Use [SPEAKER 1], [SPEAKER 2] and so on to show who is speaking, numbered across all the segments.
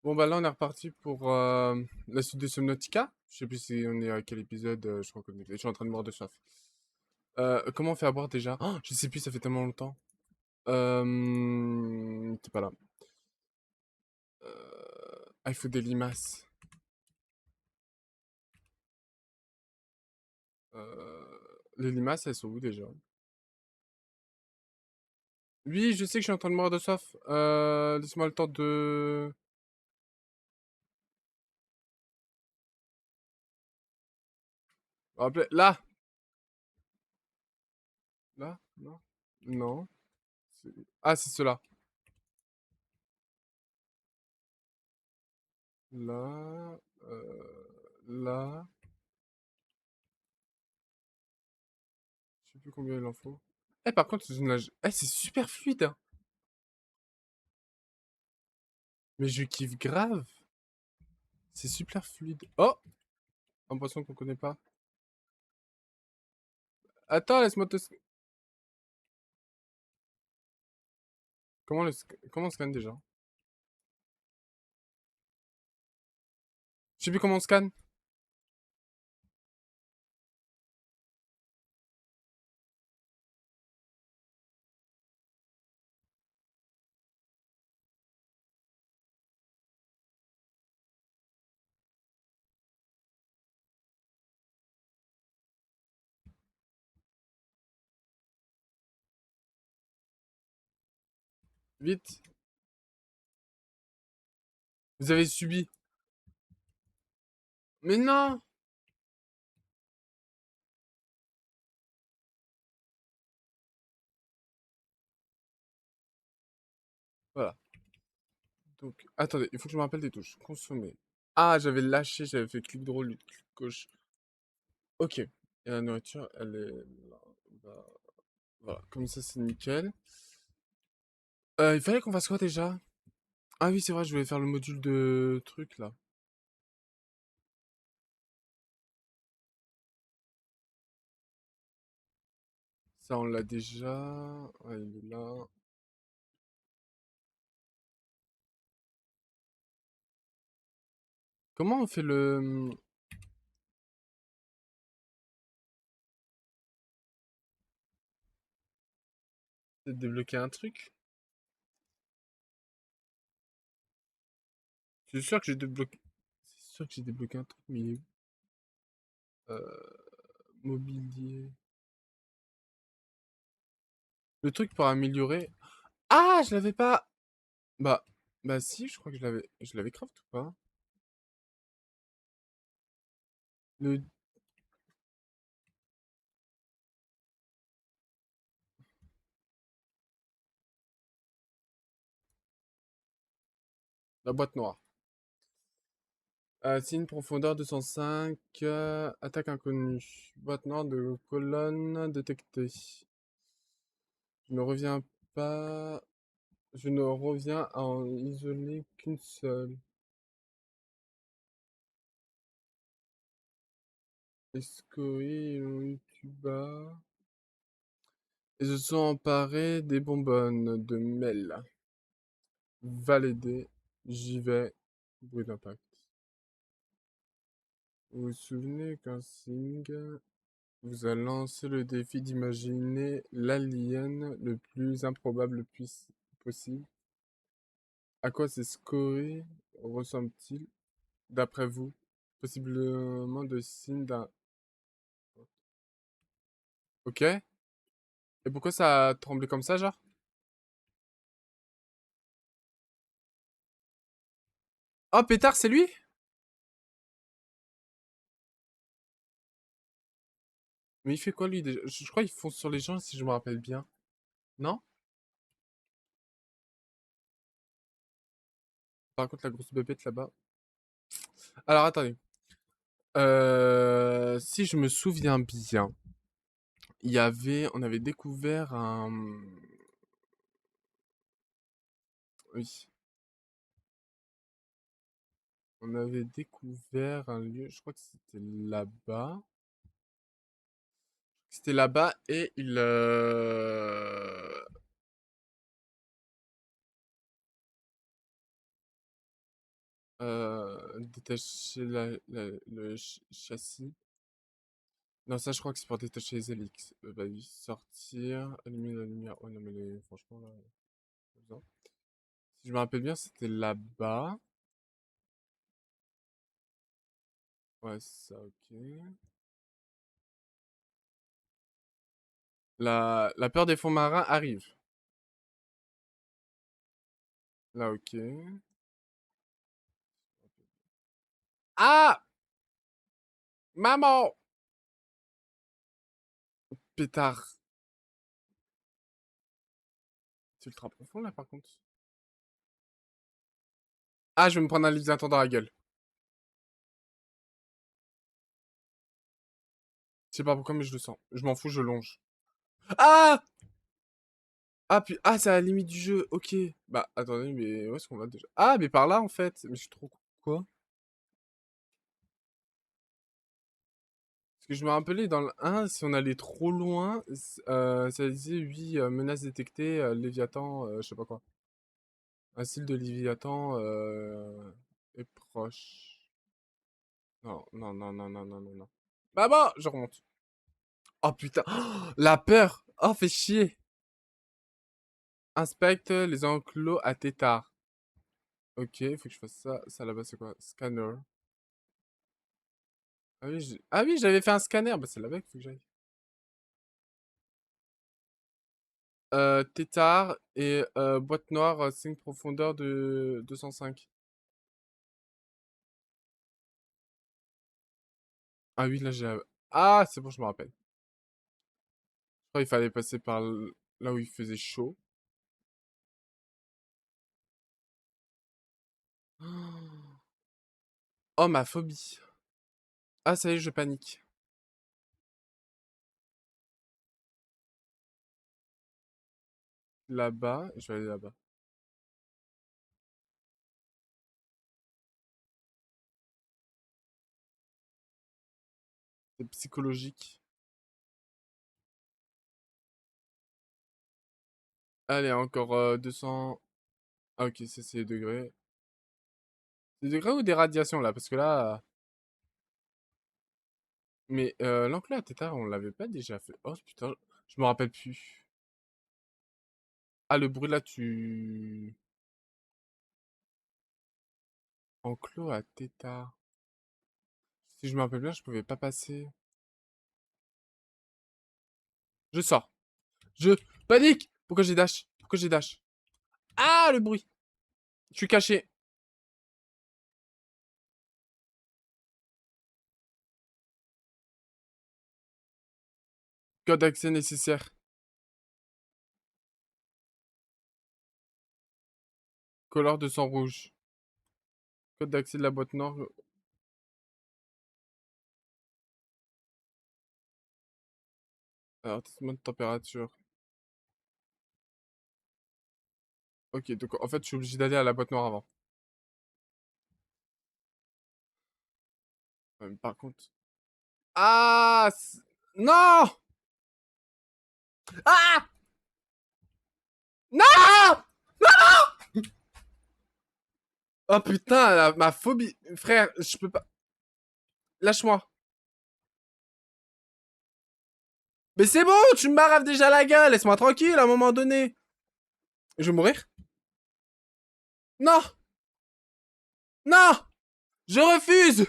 [SPEAKER 1] Bon, bah là, on est reparti pour la suite de Subnautica. Je sais plus si on est à quel épisode, je crois qu'on est... Je suis en train de mourir de soif. Comment on fait à boire déjà? Oh, je sais plus, ça fait tellement longtemps. T'es pas là. Ah, il faut des limaces. Les limaces, elles sont où déjà? Oui, je sais que je suis en train de mourir de soif. Laisse-moi le temps de... Là! Là? Non? Non. Ah, c'est cela. Là... Là... Je sais plus combien il en faut. Eh, par contre, c'est une nage... Eh, c'est super fluide, hein. Mais je kiffe grave. C'est super fluide. Oh! Un poisson qu'on connaît pas. Attends, laisse-moi te... Comment on scanne déjà? Je sais plus comment on scanne. Vite. Vous avez subi. Mais non! Voilà. Donc, attendez, il faut que je me rappelle des touches. Consommer. Ah, j'avais lâché, j'avais fait clic droit, clic gauche. Ok. Et la nourriture, elle est là. Bah, voilà, comme ça, c'est nickel. Il fallait qu'on fasse quoi déjà? Ah oui, c'est vrai, je voulais faire le module de truc là. Ça, on l'a déjà. Ouais, il est là. Comment on fait le... débloquer un truc? C'est sûr que j'ai débloqué... C'est sûr que j'ai débloqué un truc, mais il est où? Mobilier. Le truc pour améliorer... Ah, je l'avais pas... Bah... Bah si, je crois que je l'avais... Je l'avais craft ou pas? Le... La boîte noire. Signe profondeur 205. Attaque inconnue. Boîte noire de colonne détectée. Je ne reviens pas... Je ne reviens à en isoler qu'une seule. Escorie et tuba. Ils se sont emparés des bonbonnes de Mel. Validé. J'y vais. Bruit d'impact. Vous vous souvenez qu'un Sing vous a lancé le défi d'imaginer l'alien le plus improbable possible. À quoi ces scories ressemblent-ils, d'après vous? Possiblement de signes d'un... Ok? Et pourquoi ça a tremblé comme ça, genre? Oh, pétard, c'est lui? Mais il fait quoi, lui, déjà? Je crois qu'il fonce sur les gens, si je me rappelle bien. Non? Par contre, la grosse bébête là-bas. Alors, attendez. Si je me souviens bien, on avait découvert un... Oui, on avait découvert un lieu, je crois que c'était là-bas. C'était là-bas et Détacher le châssis. Non, ça, je crois que c'est pour détacher les hélices. Bah oui, sortir, allumer la lumière. Oh non, mais franchement, là, pas besoin. Si je me rappelle bien, c'était là-bas. Ouais, ça, ok. La peur des fonds marins arrive. Là, ok. Ah! Maman! Pétard. C'est ultra profond, là, par contre. Ah, je vais me prendre un Léviathan dans la gueule. Je sais pas pourquoi, mais je le sens. Je m'en fous, je longe. Ah! Ah, puis... ah, c'est à la limite du jeu. Ok. Bah, attendez, mais où est-ce qu'on va déjà? Ah, mais par là, en fait. Mais je suis trop... Quoi? Parce que je me rappelais dans le 1, si on allait trop loin, ça disait, oui, menace détectée, Léviathan, je sais pas quoi. Un style de Léviathan est proche. Non, non, non, non, non, non, non, non. Bah bon, je remonte. Oh putain, la peur. Oh, fait chier. Inspecte les enclos à tétard. Ok, faut que je fasse ça. Ça là-bas, c'est quoi? Scanner. Ah oui, j'avais fait un scanner. Bah, c'est là-bas qu'il faut que j'aille. Tétard et boîte noire, 5 profondeur de 205. Ah oui, là, j'ai... Ah, c'est bon, je me rappelle. Je crois qu'il fallait passer par là où il faisait chaud. Oh, ma phobie. Ah, ça y est, je panique. Là-bas, je vais aller là-bas. C'est psychologique. Allez, encore 200... Ah, ok, ça, c'est les degrés. Des degrés ou des radiations, là? Parce que là... Mais l'enclos à tétard, on l'avait pas déjà fait. Oh, putain, je me rappelle plus. Ah, le bruit, là, tu... Enclos à tétard. Si je me rappelle bien, je pouvais pas passer. Je sors. Je panique! Pourquoi j'ai dash? Pourquoi j'ai dash? Ah, le bruit! Je suis caché. Code d'accès nécessaire. Couleur de sang rouge. Code d'accès de la boîte noire. Alors, traitement de température. Ok, donc en fait, je suis obligé d'aller à la boîte noire avant. Par contre... Ah! Non! Ah! Non! Oh putain, ma phobie. Frère, je peux pas... Lâche-moi. Mais c'est bon, tu me baraves déjà la gueule. Laisse-moi tranquille à un moment donné. Je vais mourir? Non! Non! Je refuse!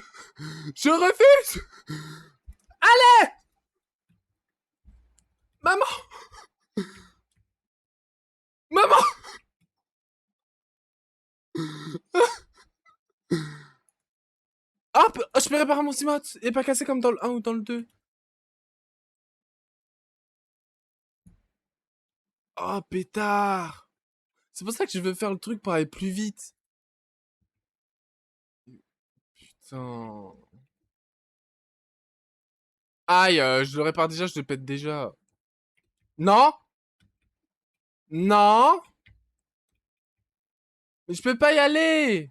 [SPEAKER 1] Je refuse! Maman! Maman! Hop! Je peux réparer mon cimote et pas casser comme dans le 1 ou dans le 2. Oh, pétard! C'est pour ça que je veux faire le truc pour aller plus vite. Putain. Aïe, je le répare déjà, je le pète déjà. Non! Non! Mais je peux pas y aller!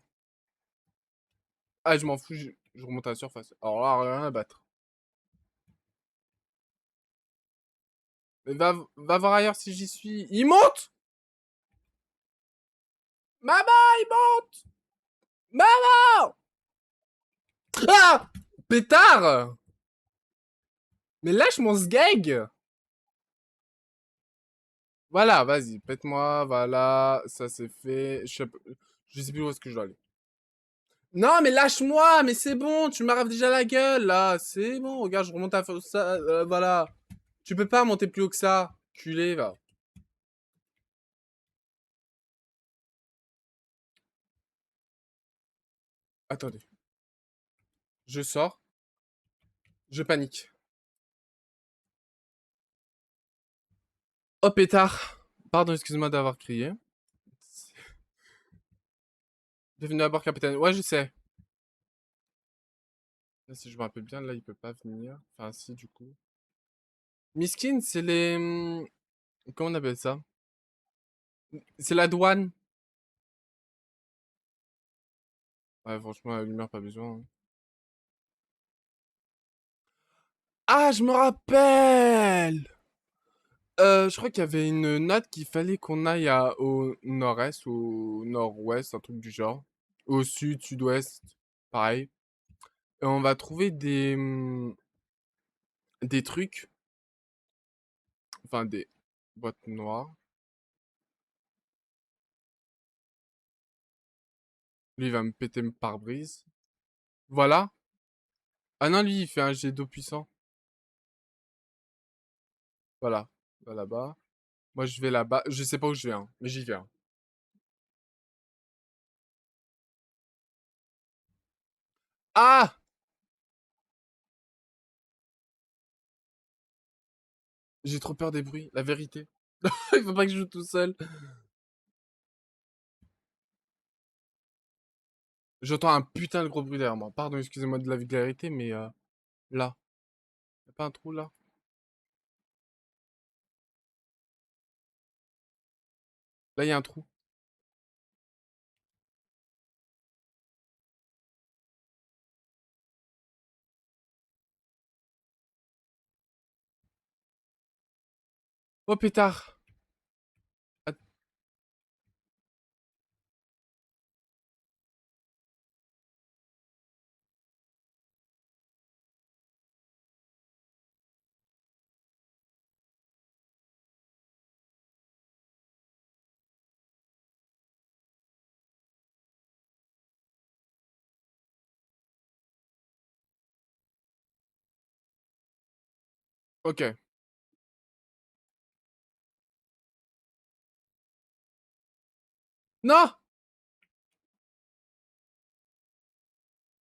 [SPEAKER 1] Ah, je m'en fous, je remonte à la surface. Alors là, rien à battre. Mais va voir ailleurs si j'y suis. Il monte! Maman, il monte! Maman! Ah! Pétard! Mais lâche mon sgeg! Voilà, vas-y, pète-moi, voilà, ça c'est fait. Je sais plus où est-ce que je dois aller. Non, mais lâche-moi, mais c'est bon, tu m'arraves déjà la gueule, là. C'est bon, regarde, je remonte à ça, voilà. Tu peux pas monter plus haut que ça. Culé, va. Attendez. Je sors, je panique. Oh, pétard. Pardon, excuse-moi d'avoir crié. Bienvenue à bord, capitaine. Ouais, je sais. Là, si je me rappelle bien, là, il peut pas venir. Enfin, si, du coup. Miskin, c'est les... comment on appelle ça? C'est la douane. Ouais, franchement, la lumière, pas besoin, hein. Ah, je me rappelle! Je crois qu'il y avait une note qu'il fallait qu'on aille au nord-est ou au nord-ouest, un truc du genre. Au sud, sud-ouest, pareil. Et on va trouver des trucs, enfin des boîtes noires. Lui, il va me péter le pare-brise. Voilà. Ah non, lui, il fait un jet d'eau puissant. Voilà. Va là-bas. Moi, je vais là-bas. Je sais pas où je vais, hein, mais j'y vais, hein. Ah! J'ai trop peur des bruits, la vérité. Il faut pas que je joue tout seul. J'entends un putain de gros bruit derrière moi. Pardon, excusez-moi de la vulgarité, mais là. Y'a pas un trou là? Là, il y a un trou. Oh pétard. Ah, ok. Non!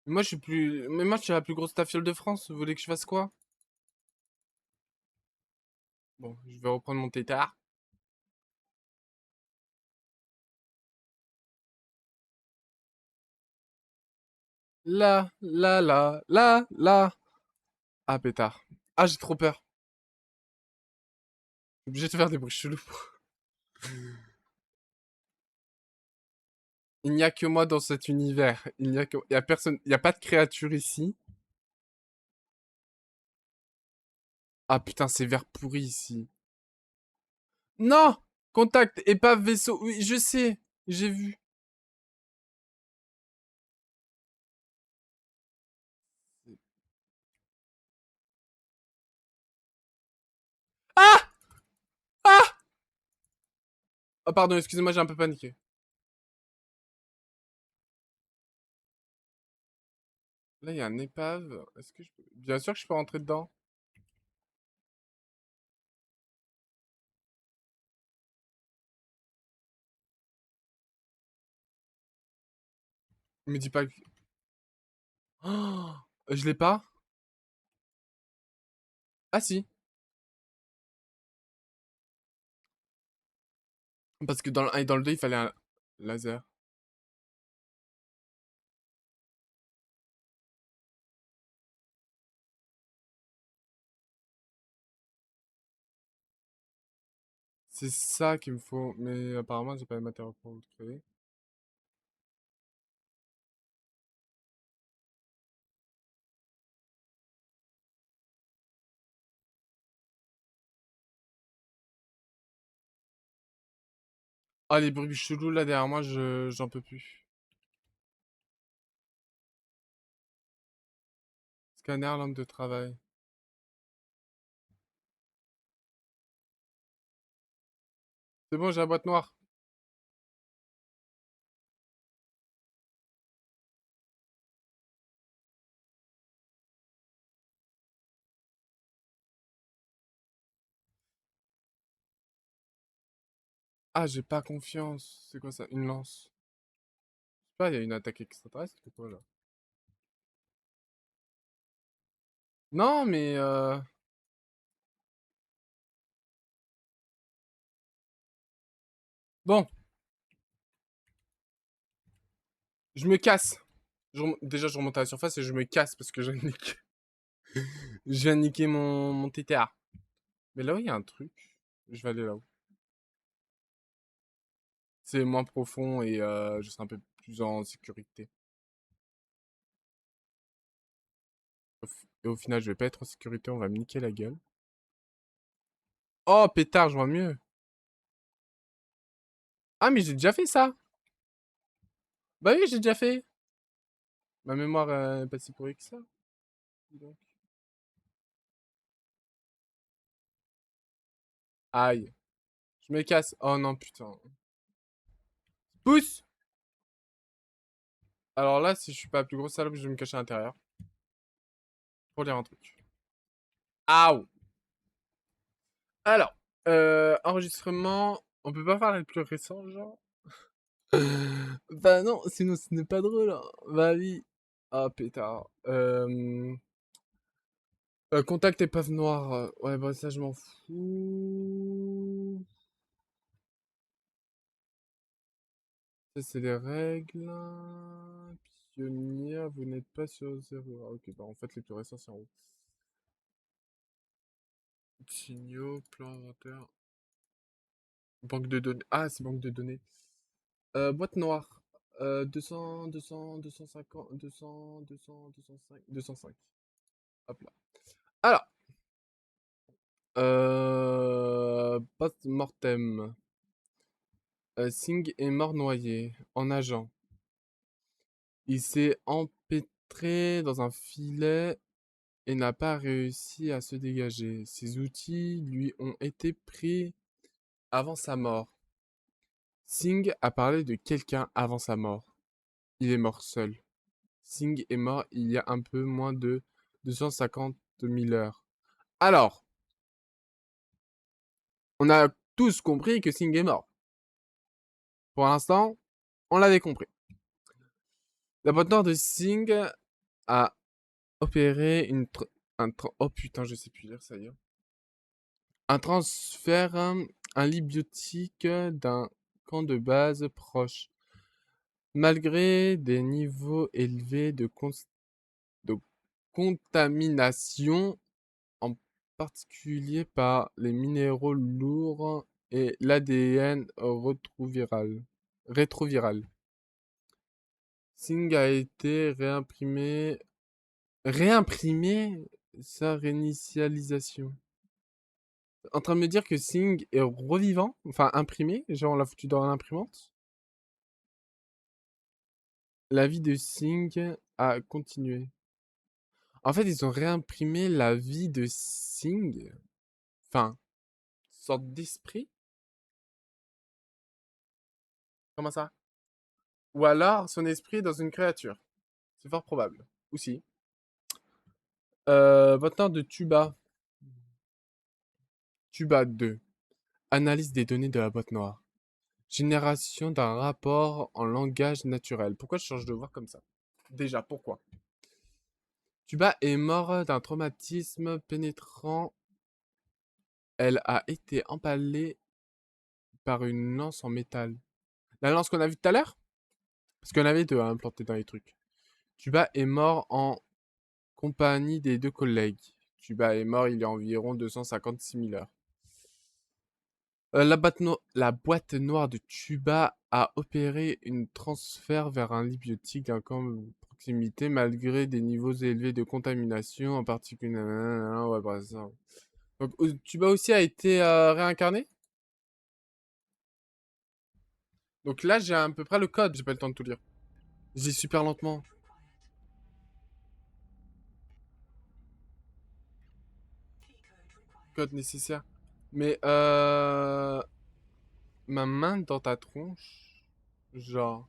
[SPEAKER 1] Moi, je suis plus. Mais moi, je suis la plus grosse tafiole de France. Vous voulez que je fasse quoi? Bon, je vais reprendre mon tétard. Là, là, là, là, là. Ah pétard. Ah, j'ai trop peur. Je suis obligé de faire des bruits chelous. Il n'y a que moi dans cet univers. Il n'y a que. Il y a personne. Il n'y a pas de créature ici. Ah putain, c'est vert pourri ici. Non! Contact, épave, vaisseau. Oui, je sais. J'ai vu. Ah! Ah! Oh, pardon, excusez-moi, j'ai un peu paniqué. Là, il y a un épave. Est-ce que je peux... Bien sûr que je peux rentrer dedans. Me dis pas que... Oh, je l'ai pas? Ah si. Parce que dans le 1 et dans le 2, il fallait un laser. C'est ça qu'il me faut. Mais apparemment, j'ai pas les matériaux pour le créer. Ah, les bruits chelous là derrière moi, j'en peux plus. Scanner, lampe de travail. C'est bon, j'ai la boîte noire. Ah, j'ai pas confiance. C'est quoi ça? Une lance. Je sais pas, il y a une attaque extraterrestre, c'est quoi là? Non, mais bon, je me casse. Déjà, je remonte à la surface et je me casse parce que je viens de niquer mon TTA. Mais là-haut, il y a un truc. Je vais aller là-haut. C'est moins profond et je serai un peu plus en sécurité. Et au final, je vais pas être en sécurité, on va me niquer la gueule. Oh, pétard, je vois mieux. Ah, mais j'ai déjà fait ça. Bah oui, j'ai déjà fait. Ma mémoire est pas si pourrie que ça. Dis donc. Aïe. Je me casse. Oh non, putain. Pousse! Alors là, si je suis pas la plus grosse salope, je vais me cacher à l'intérieur. Pour lire un truc. Aouh! Alors, enregistrement. On peut pas faire les plus récents, genre? Bah non, sinon ce n'est pas drôle, hein. Bah oui. Ah, pétard. Contact épave noire. Ouais, bah ça, je m'en fous. Ça, c'est les règles. Pionnière, vous n'êtes pas sur zéro. Ah, ok, bah en fait, les plus récents, c'est en haut. Signaux, plan inventaire. Banque de données. Ah, c'est banque de données. Boîte noire. 200, 200, 250, 200, 200, 205, 205. Hop là. Alors, post-mortem. Singh est mort noyé en nageant. Il s'est empêtré dans un filet et n'a pas réussi à se dégager. Ses outils lui ont été pris avant sa mort. Singh a parlé de quelqu'un avant sa mort. Il est mort seul. Singh est mort il y a un peu moins de 250 000 heures. Alors, on a tous compris que Singh est mort. Pour l'instant, on l'avait compris. La boîte noire de Singh a opéré oh putain, je sais plus lire, ça y est. Un transfert, un lit biotique d'un camp de base proche. Malgré des niveaux élevés de contamination, en particulier par les minéraux lourds et l'ADN rétroviral. Singh a été réimprimé sa réinitialisation. En train de me dire que Singh est revivant, enfin imprimé, genre on l'a foutu dans l'imprimante. La vie de Singh a continué. En fait, ils ont réimprimé la vie de Singh, enfin, sorte d'esprit. Comment ça? Ou alors son esprit dans une créature. C'est fort probable. Aussi. Votre nom de Tuba. Tuba 2. Analyse des données de la boîte noire. Génération d'un rapport en langage naturel. Pourquoi je change de voix comme ça? Déjà, pourquoi? Tuba est mort d'un traumatisme pénétrant. Elle a été empalée par une lance en métal. La lance qu'on a vue tout à l'heure? Parce qu'on avait deux à implanter dans les trucs. Tuba est mort en compagnie des deux collègues. Tuba est mort il y a environ 256 000 heures. La boîte noire de Tuba a opéré une transfert vers un lit biotique d'un camp de proximité malgré des niveaux élevés de contamination, en particulier. Ouais, bah, ça. Donc, Tuba aussi a été réincarné. Donc là, j'ai à peu près le code, j'ai pas le temps de tout lire. J'ai super lentement. Code nécessaire. Mais ma main dans ta tronche. Genre.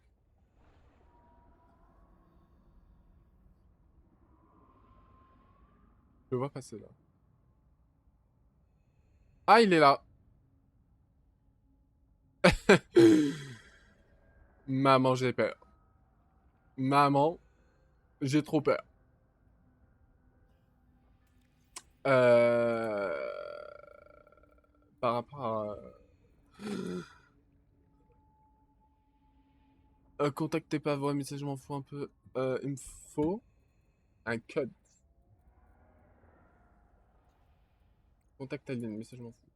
[SPEAKER 1] Je le vois passer là. Ah, il est là. Maman, j'ai peur. Maman, j'ai trop peur. Euh... Par rapport à... contactez pas, voix, message, je m'en fous un peu. Il me faut un code. Contact alien, message, je m'en fous.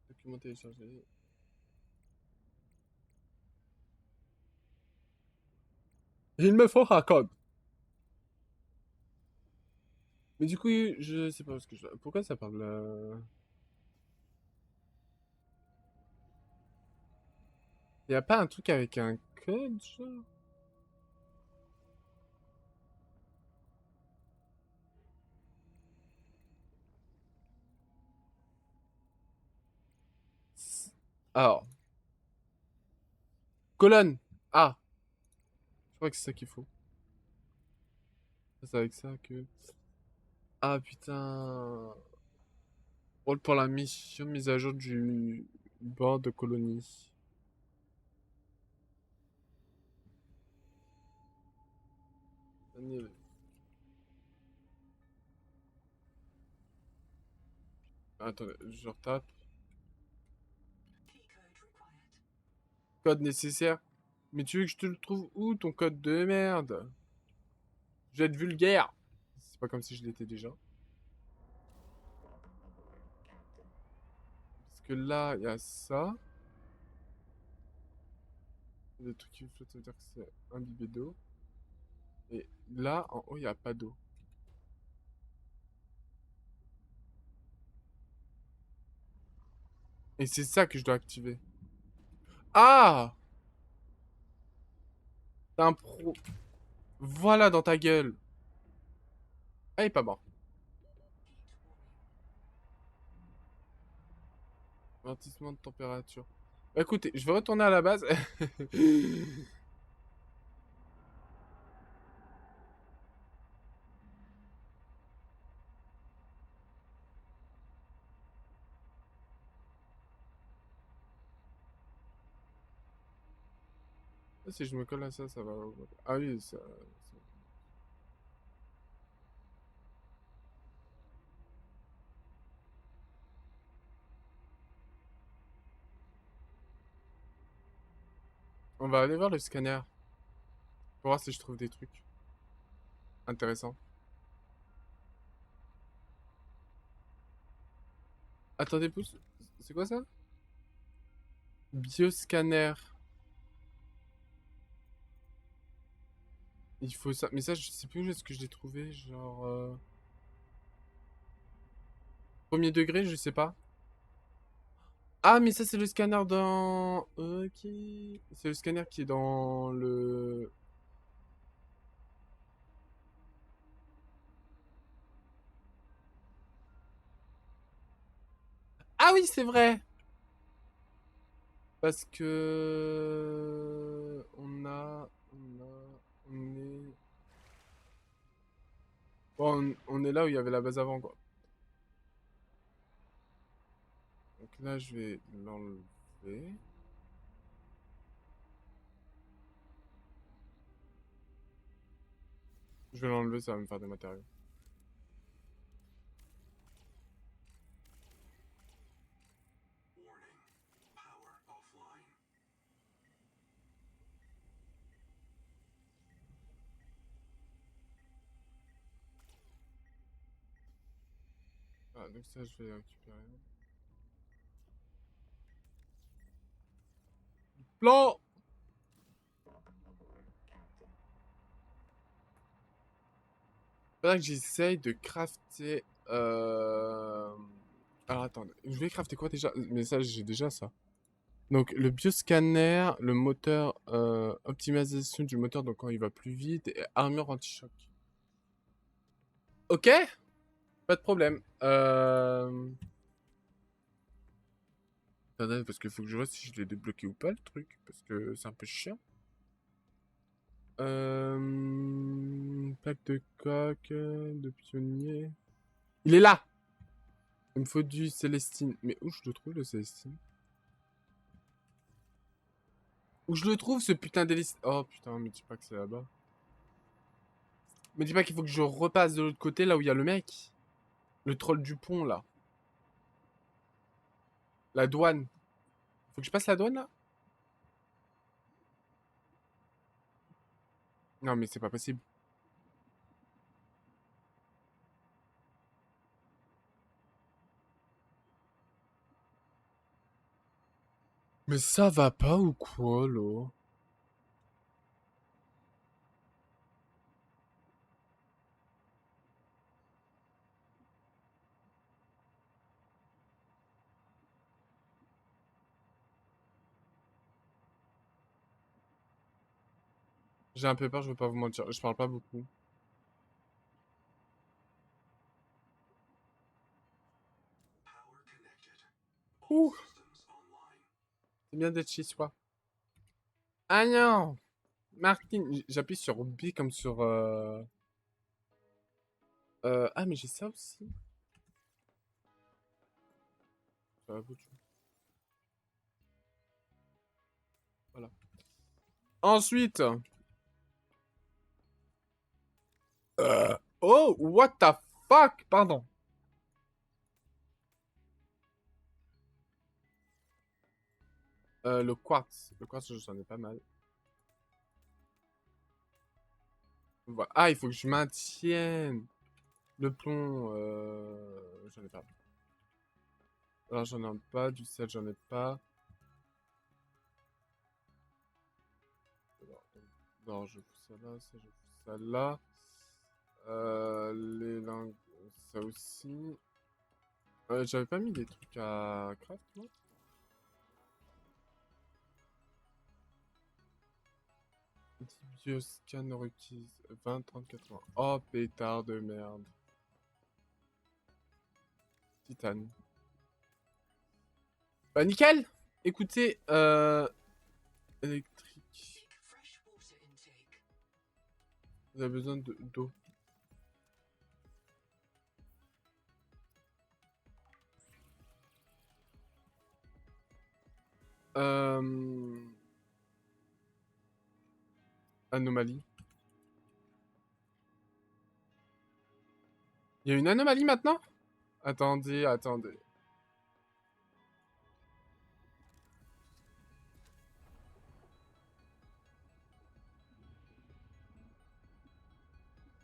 [SPEAKER 1] Document téléchargé. Il me faut un code. Mais du coup, je sais pas ce que je... Pourquoi ça parle... Y a pas un truc avec un code, genre? Alors, colonne. Ah, je crois que c'est ça qu'il faut. C'est avec ça que... Ah, putain. Rôle pour la mission mise à jour du bord de colonie. Attendez, je retape. Code nécessaire. Mais tu veux que je te le trouve où, ton code de merde? Je vais être vulgaire. C'est pas comme si je l'étais déjà. Parce que là, il y a ça. Des trucs qui flottent, ça veut dire que c'est imbibé d'eau. Et là, en haut, il n'y a pas d'eau. Et c'est ça que je dois activer. Ah! T'es un pro. Voilà dans ta gueule. Ah, il est pas mort. Avertissement de température. Bah, écoutez, je vais retourner à la base. Si je me colle à ça, ça va. Ah oui, ça... On va aller voir le scanner. Pour voir si je trouve des trucs intéressants. Attendez, pouce. C'est quoi ça? Bioscanner. Il faut ça. Mais ça, je sais plus où est-ce que je l'ai trouvé. Genre. Premier degré, je sais pas. Ah, mais ça, c'est le scanner dans. Ok. C'est le scanner qui est dans le. Ah oui, c'est vrai! Parce que. On est. Bon, on est là où il y avait la base avant, quoi. Donc là, je vais l'enlever. Je vais l'enlever, ça va me faire des matériaux. Ah, donc ça, je vais récupérer. Plan! Faudrait que j'essaye de crafter. Alors attendez, je vais crafter quoi déjà? Mais ça, j'ai déjà ça. Donc le bioscanner, le moteur, optimisation du moteur, donc quand il va plus vite, et armure anti-choc. Ok? Pas de problème. Attendez, parce qu'il faut que je vois si je l'ai débloqué ou pas le truc. Parce que c'est un peu chiant. Plaque de coq, de pionnier. Il est là! Il me faut du Célestine. Mais où je le trouve le Célestine? Où je le trouve ce putain d'hélice? Oh putain, me dis pas que c'est là-bas. Me dis pas qu'il faut que je repasse de l'autre côté là où il y a le mec. Le troll du pont là. La douane. Faut que je passe la douane là? Non mais c'est pas possible. Mais ça va pas ou quoi là? J'ai un peu peur, je veux pas vous mentir. Je parle pas beaucoup. Ouh, c'est bien d'être chez soi. Ah non! Martine, j'appuie sur B comme sur... Ah mais j'ai ça aussi. Ça va, voilà. Ensuite... Oh, what the fuck? Pardon. Le quartz. Le quartz, j'en ai pas mal. Voilà. Ah, il faut que je maintienne. Le plomb, j'en ai pas. Alors, j'en ai pas. Du sel, j'en ai pas. Non, je fous ça là. Ça, je fous ça là. Les langues, ça aussi. J'avais pas mis des trucs à craft, moi. Bioscan utilise 20, 30, 80. Oh, pétard de merde. Titane. Bah, nickel! Écoutez, électrique. Vous avez besoin d'eau. Euh... Anomalie. Il y a une anomalie maintenant? Attendez, attendez.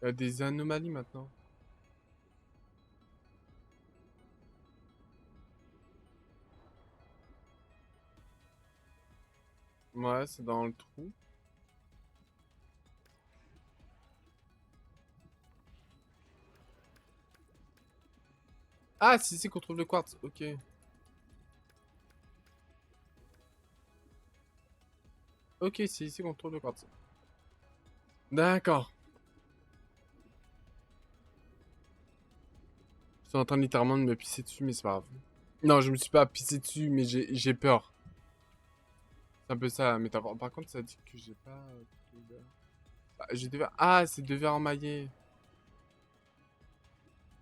[SPEAKER 1] Il y a des anomalies maintenant. Ouais, c'est dans le trou. Ah, si, c'est qu'on trouve le quartz. Ok. Ok, c'est ici qu'on trouve le quartz. D'accord. Je suis en train littéralement de me pisser dessus, mais c'est pas grave. Non, je me suis pas pissé dessus, mais j'ai peur. C'est un peu ça la métaphore. Par contre, ça dit que j'ai pas de verre. Bah, j'ai des verres. Ah, c'est deux verres emmaillés.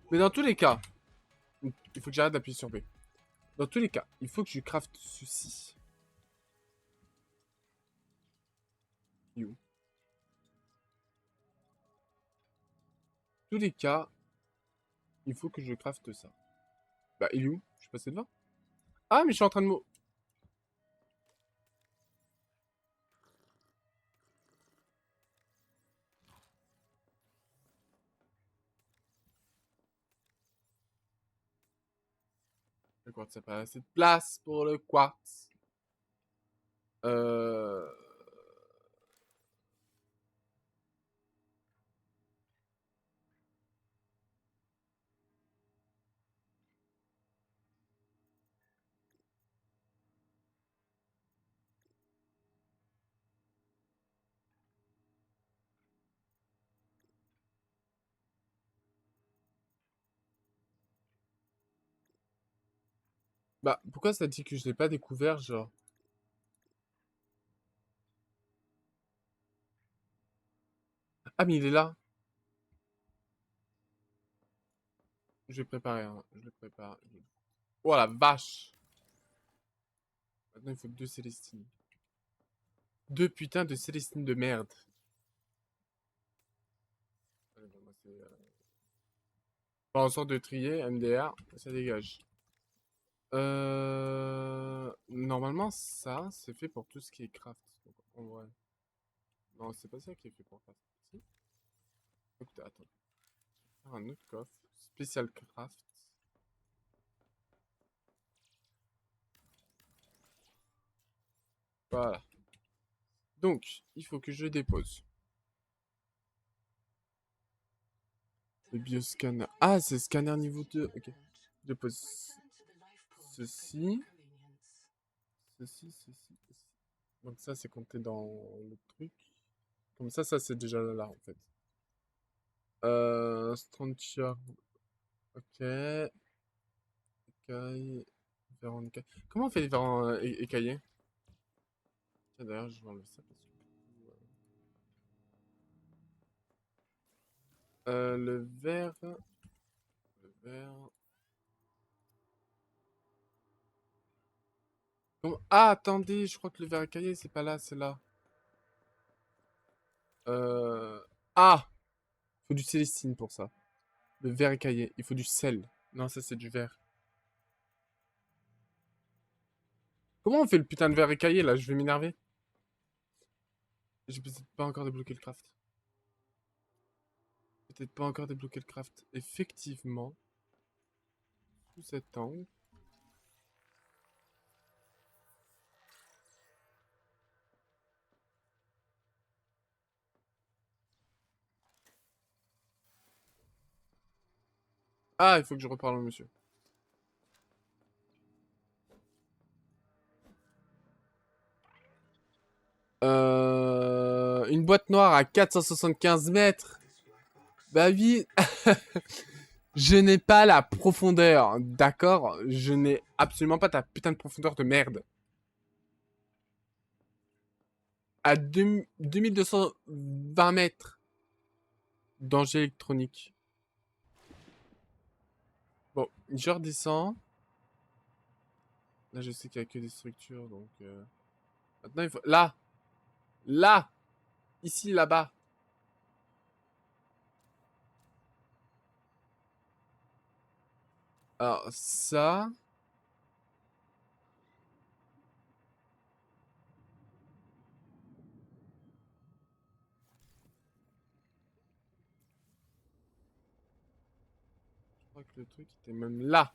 [SPEAKER 1] Mais dans tous les cas, il faut que j'arrête d'appuyer sur B. Dans tous les cas, il faut que je crafte ceci. You. Tous les cas, il faut que je crafte ça. Bah, il est où? Je suis passé devant. Ah, mais je suis en train de le quartz, ça pas assez de place pour le quartz. Euh... Bah, pourquoi ça dit que je l'ai pas découvert, genre? Ah, mais il est là. Je vais préparer, hein. Je le prépare. Oh la vache! Maintenant, il faut 2 Célestines. 2 putains de Célestines de merde. Allez, bon, moi, c'est, faire en sorte de trier, MDR, ça dégage. Normalement, ça, c'est fait pour tout ce qui est craft. Donc, en vrai. Non, c'est pas ça qui est fait pour craft. Si? Écoute, attends. Faire un autre coffre. Spécial craft. Voilà. Donc, il faut que je dépose. Le bioscanner. Ah, c'est scanner niveau 2. Ok. Je dépose ceci. Ceci. Donc ça, c'est compté dans le truc. Comme ça, c'est déjà là, en fait. Strontium. Ok. Écaille. Véran d'écaille. Comment on fait les vérans écaillés? Tiens, d'ailleurs, je vais enlever ça parce que... le verre... Le verre... Ah, attendez, je crois que le verre écaillé, c'est pas là, c'est là. Euh... Ah! Il faut du Célestine pour ça. Le verre écaillé. Il faut du sel. Non, ça, c'est du verre. Comment on fait le putain de verre écaillé, là? Je vais m'énerver. J'ai peut-être pas encore débloqué le craft. Peut-être pas encore débloqué le craft. Effectivement, sous cet angle. Ah, il faut que je reparle au monsieur. Une boîte noire à 475 mètres. Bah oui. Je n'ai pas la profondeur, d'accord? Je n'ai absolument pas ta putain de profondeur de merde. À 2220 mètres. Danger électronique. Bon, je redescends. Là, je sais qu'il y a que des structures, donc... Maintenant, il faut... Là! Là! Ici, là-bas. Alors, ça... Je crois que le truc était même là.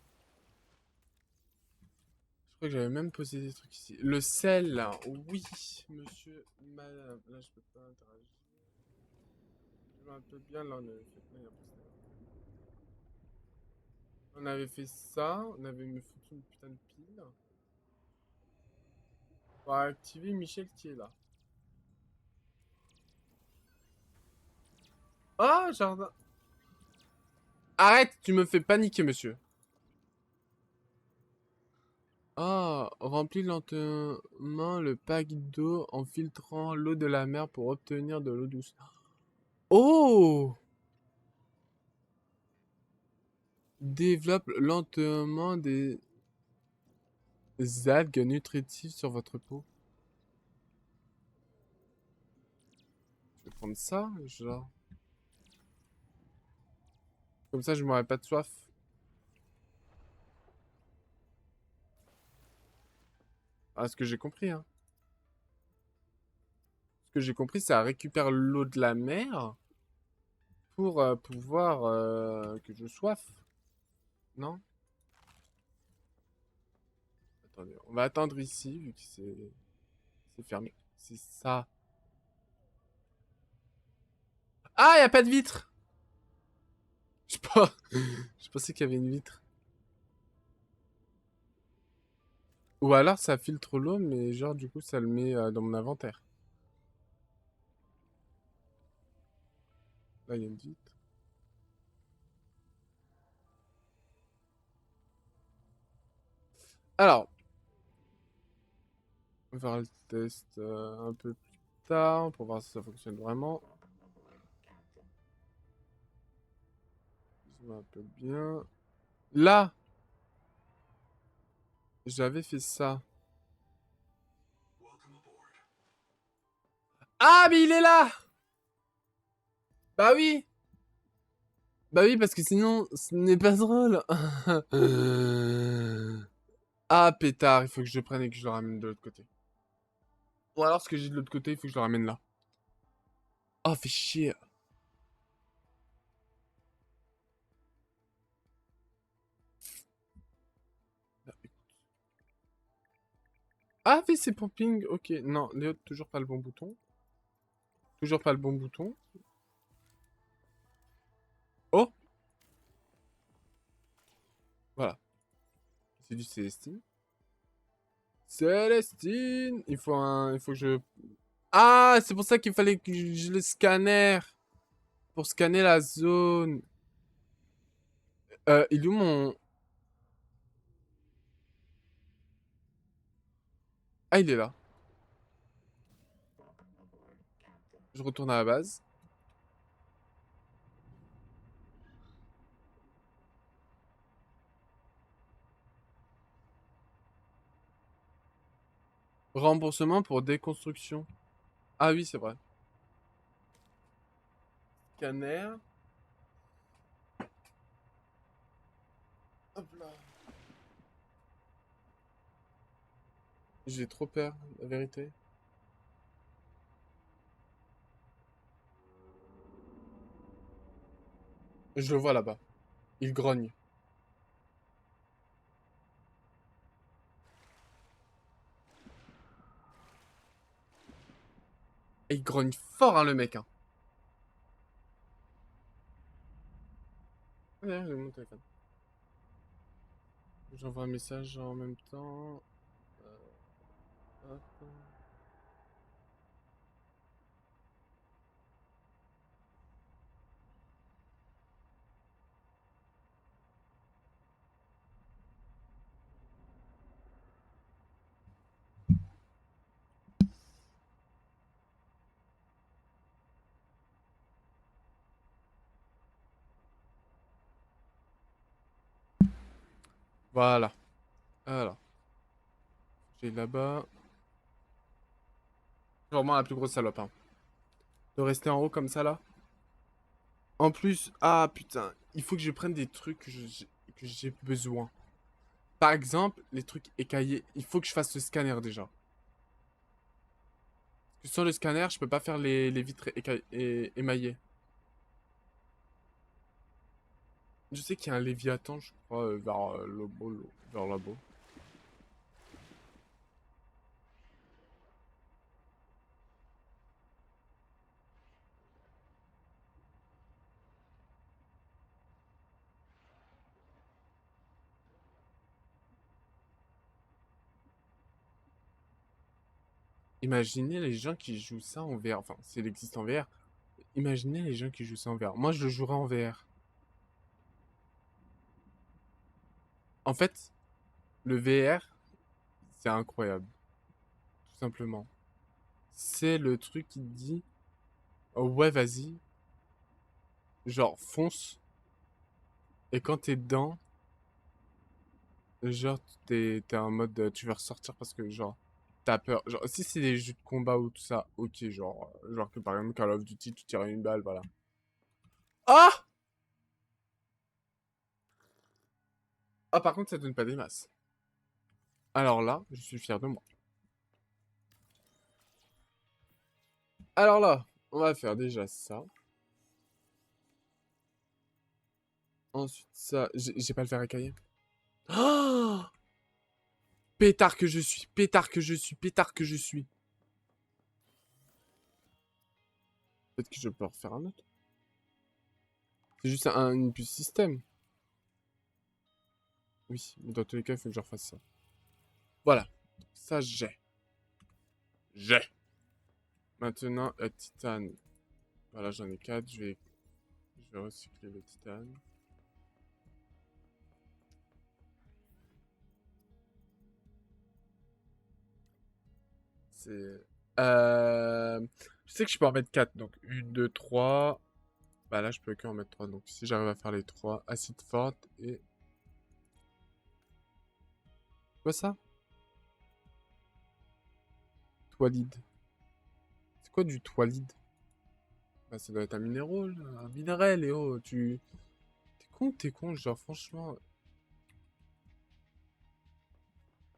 [SPEAKER 1] Je crois que j'avais même posé des trucs ici. Le sel, oui, monsieur, madame. Là, je peux pas interagir. Je me rappelle bien, là, on avait fait... Là, il y a un poster. On avait fait ça, on avait me foutu une putain de pile. On va activer Michel qui est là. Ah, jardin. Arrête, tu me fais paniquer, monsieur. Ah, remplis lentement le pack d'eau en filtrant l'eau de la mer pour obtenir de l'eau douce. Oh! Développe lentement des algues nutritives sur votre peau. Je vais prendre ça, genre. Comme ça, je m'aurai pas de soif. Ah, ce que j'ai compris, hein. Ce que j'ai compris, c'est à récupérer l'eau de la mer pour pouvoir que je soif. Non? Attendez, on va attendre ici, vu que c'est fermé. C'est ça. Ah, y a pas de vitre! Je pas... je pensais qu'il y avait une vitre. Ou alors ça filtre l'eau, mais genre du coup ça le met dans mon inventaire. Là, il y a une vitre. Alors, on va faire le test un peu plus tard pour voir si ça fonctionne vraiment. Ça va un peu bien. Là, j'avais fait ça. Ah, mais il est là! Bah oui! Bah oui, parce que sinon, ce n'est pas drôle. Ah, pétard, il faut que je le prenne et que je le ramène de l'autre côté. Ou alors, ce que j'ai de l'autre côté, il faut que je le ramène là. Oh, fait chier. Ah, fait c'est pumping. Ok, non, Léo, toujours pas le bon bouton. Toujours pas le bon bouton. Oh, voilà. C'est du Célestine. Célestine! Il faut que je... Ah, c'est pour ça qu'il fallait que je le scanner. Pour scanner la zone. Il est où mon... Ah, il est là. Je retourne à la base. Remboursement pour déconstruction. Ah oui, c'est vrai. Scanner. Hop là. J'ai trop peur, la vérité. Je le vois là-bas. Il grogne. Et il grogne fort, hein, le mec, hein. Ouais, j'ai mon téléphone. J'envoie un message en même temps. Hop. Voilà. Alors, j'ai là-bas. Vraiment la plus grosse salope, hein. De rester en haut comme ça, là. En plus, ah putain, il faut que je prenne des trucs que j'ai besoin. Par exemple, les trucs écaillés. Il faut que je fasse le scanner déjà. Parce que sans le scanner, je peux pas faire les vitres émaillées. Je sais qu'il y a un Léviathan, je crois, vers vers là-bas. Imaginez les gens qui jouent ça en VR. Enfin, s'il existe en VR. Imaginez les gens qui jouent ça en VR. Moi, je le jouerais en VR. En fait, le VR, c'est incroyable. Tout simplement. C'est le truc qui te dit, oh ouais, vas-y. Genre, fonce. Et quand t'es dedans, genre, t'es en mode, tu veux ressortir parce que, genre, t'as peur. Genre, si c'est des jeux de combat ou tout ça, ok, genre que par exemple Call of Duty, tu tires une balle, voilà. Ah! Ah, par contre, ça donne pas des masses. Alors là, je suis fier de moi. Alors là, on va faire déjà ça. Ensuite, ça, j'ai pas le fer écaillé. Ah! Pétard que je suis, pétard que je suis, pétard que je suis. Peut-être que je peux en refaire un autre. C'est juste une puce système. Oui, mais dans tous les cas, il faut que je refasse ça. Voilà. Ça, j'ai. J'ai. Maintenant, titane. Voilà, j'en ai 4. Je vais recycler le titane. c'est... Euh... Je sais que je peux en mettre 4, donc 1, 2, 3. Bah là, je peux que en mettre 3, donc si j'arrive à faire les 3, acide forte et... Quoi ça? Toilide. C'est quoi du toilide? Bah ça doit être un minéral, un minéral, et oh, tu... t'es con, genre franchement...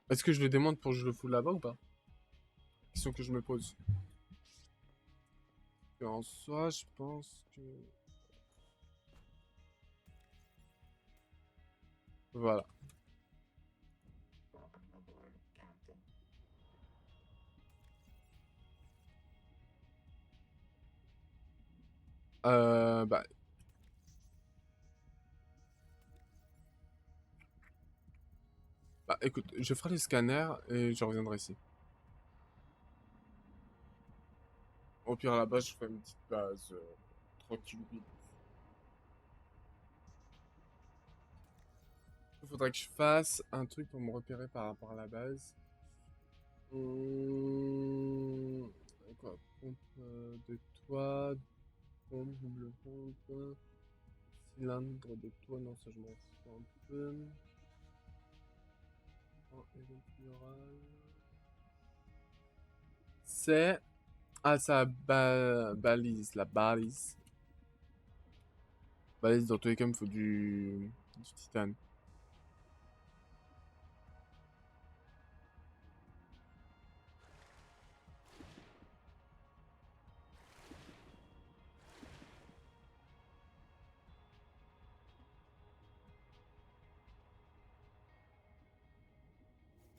[SPEAKER 1] Est-ce que je le demande pour que je le fous là-bas ou pas? Question que je me pose. Et en soi, je pense que... Voilà. Bah... Bah écoute, je ferai les scanners et je reviendrai ici. Au pire, là-bas, je ferai une petite base tranquille. Il faudrait que je fasse un truc pour me repérer par rapport à la base. Hum, quoi, pompe de toit, pompe, double pompe, cylindre de toit, non, ça je m'en fous un peu. Oh, éventuel. C'est. Ah, ça balise, la balise. Balise, dans tous les cas, il me faut du titane.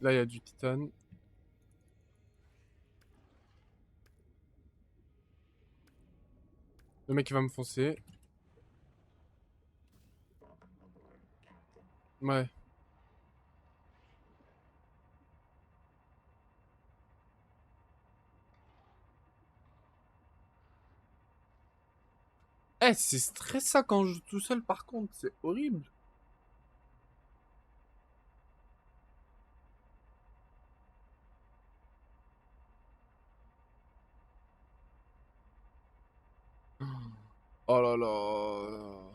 [SPEAKER 1] Là, il y a du titane. Le mec, il va me foncer. Ouais. Eh, c'est stressant quand je joue tout seul, par contre. C'est horrible. Oh là là.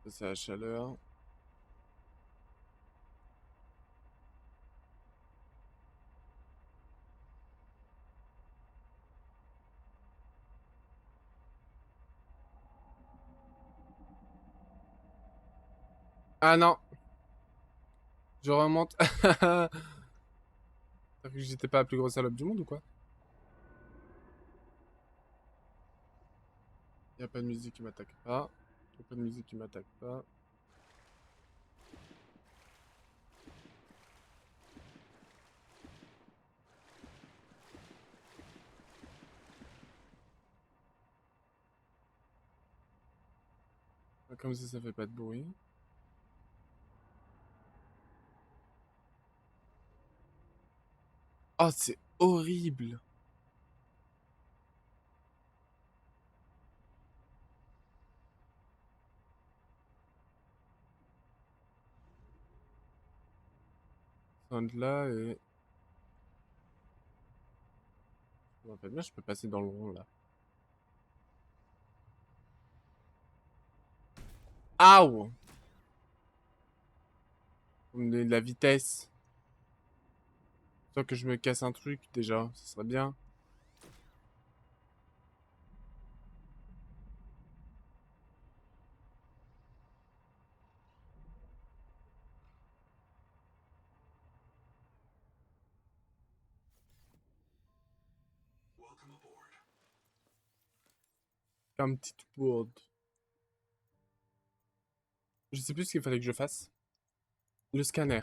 [SPEAKER 1] Ça, c'est la chaleur. Ah non. Je remonte. T'as cru que j'étais pas la plus grosse salope du monde ou quoi? Y a pas de musique qui m'attaque pas. Y a pas de musique qui m'attaque pas. Comme ça fait pas de bruit. Oh, c'est horrible. Sound là et... En fait, bien, je peux passer dans le rond là. Aouh! Vous me donnez de la vitesse. Tant que je me casse un truc, déjà, ça serait bien. Un petit board. Je sais plus ce qu'il fallait que je fasse. Le scanner.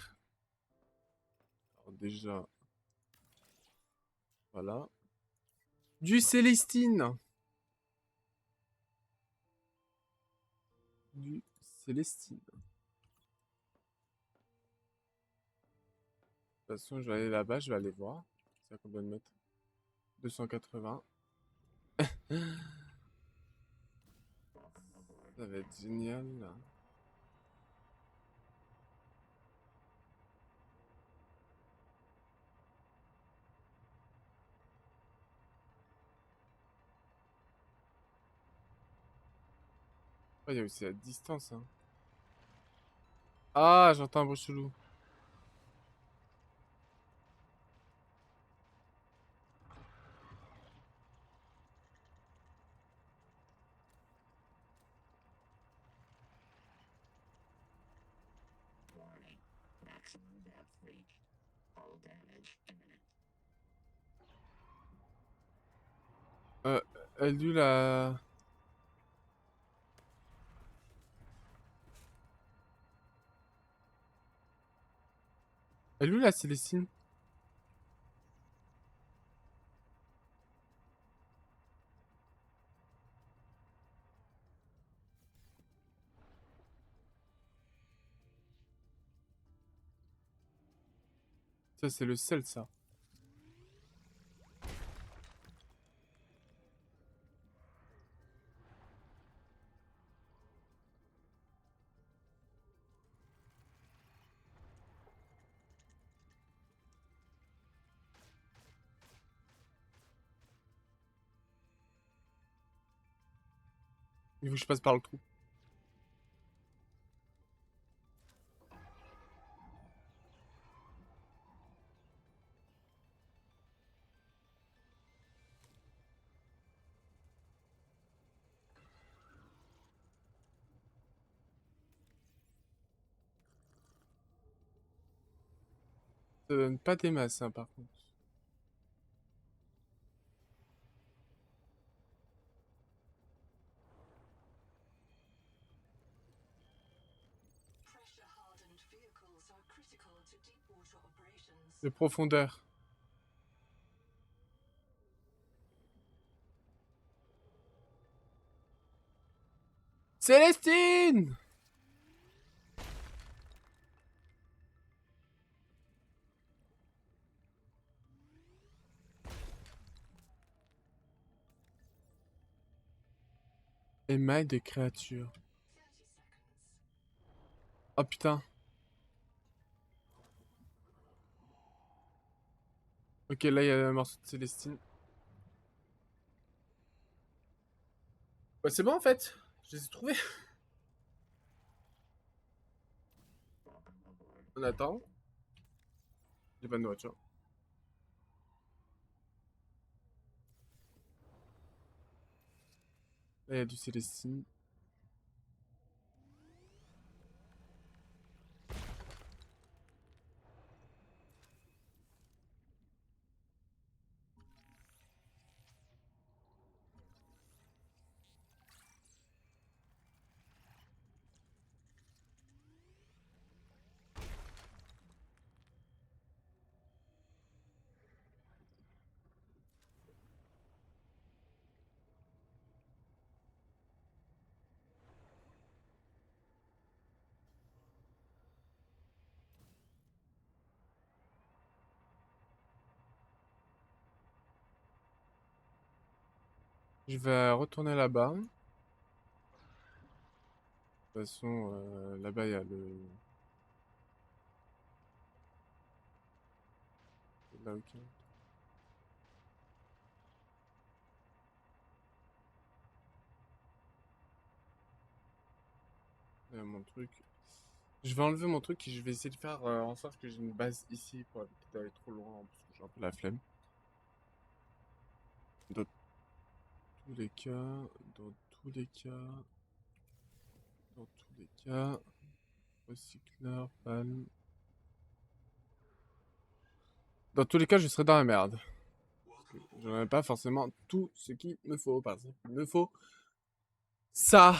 [SPEAKER 1] Alors déjà, voilà. Du Célestine. Du Célestine. De toute façon, je vais aller là-bas, je vais aller voir. C'est à combien de mètres? 280. Ça va être génial, là. il y a aussi la distance, hein. Ah, j'entends un bruit chelou. Euh, elle lui la... Elle lui la Célestine. Ça, c'est le sel, ça. Il faut que je passe par le trou. Ça donne pas des masses, hein, par contre. De profondeur. Célestine! Émail de créatures. Oh putain. Ok, là, il y a un morceau de Célestine. Ouais, c'est bon, en fait. Je les ai trouvés. On attend. J'ai pas de nourriture. Là, il y a du Célestine. Je vais retourner là-bas. De toute façon, là-bas, il y a le... Là, ok. Il y a mon truc. Je vais enlever mon truc et je vais essayer de faire en sorte que j'ai une base ici pour éviter d'aller trop loin parce que j'ai un peu la flemme. Dans tous les cas, dans tous les cas, dans tous les cas, recycleur, palme. Dans tous les cas, je serai dans la merde. Je n'en ai pas forcément tout ce qu'il me faut. Par exemple, il me faut ça.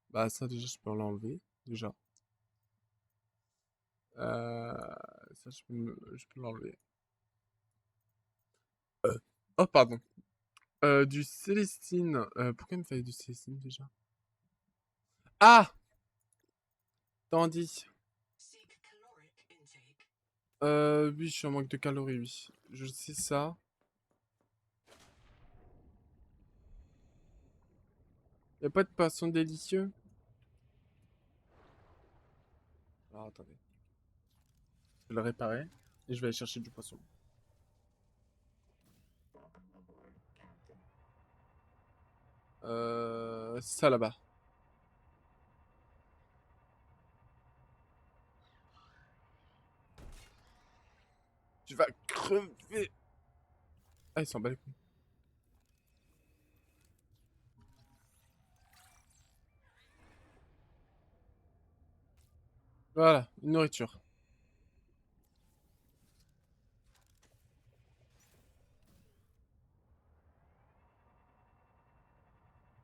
[SPEAKER 1] Bah ça déjà, je peux l'enlever. Déjà. Ça, je peux l'enlever. Oh, pardon. Du Célestine. Pourquoi il me fallait du Célestine déjà? Ah! Tandis. Oui, je suis en manque de calories, oui. Je sais ça. Y a pas de poisson délicieux? Alors, attendez. Je vais le réparer. Et je vais aller chercher du poisson. Ça là-bas. Tu vas crever. Ah, il s'en bat les couilles. Voilà, une nourriture.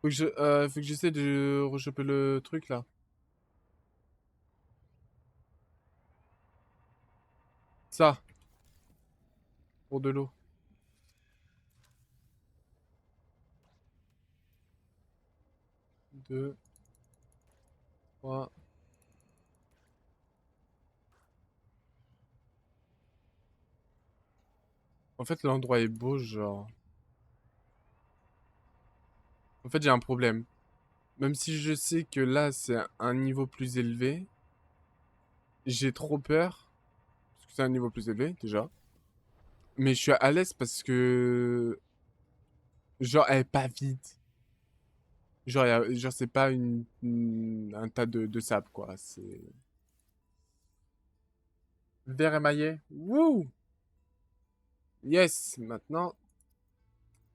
[SPEAKER 1] Faut que j'essaie de rechoper le truc là. Ça, pour de l'eau. 2, 3. En fait, l'endroit est beau, genre. En fait, j'ai un problème. Même si je sais que là, c'est un niveau plus élevé, j'ai trop peur. Parce que c'est un niveau plus élevé, déjà. Mais je suis à l'aise parce que. Genre, elle est pas vide. Genre, genre c'est pas un tas de sable, quoi. C'est. Vert émaillé. Wouh! Yes! Maintenant,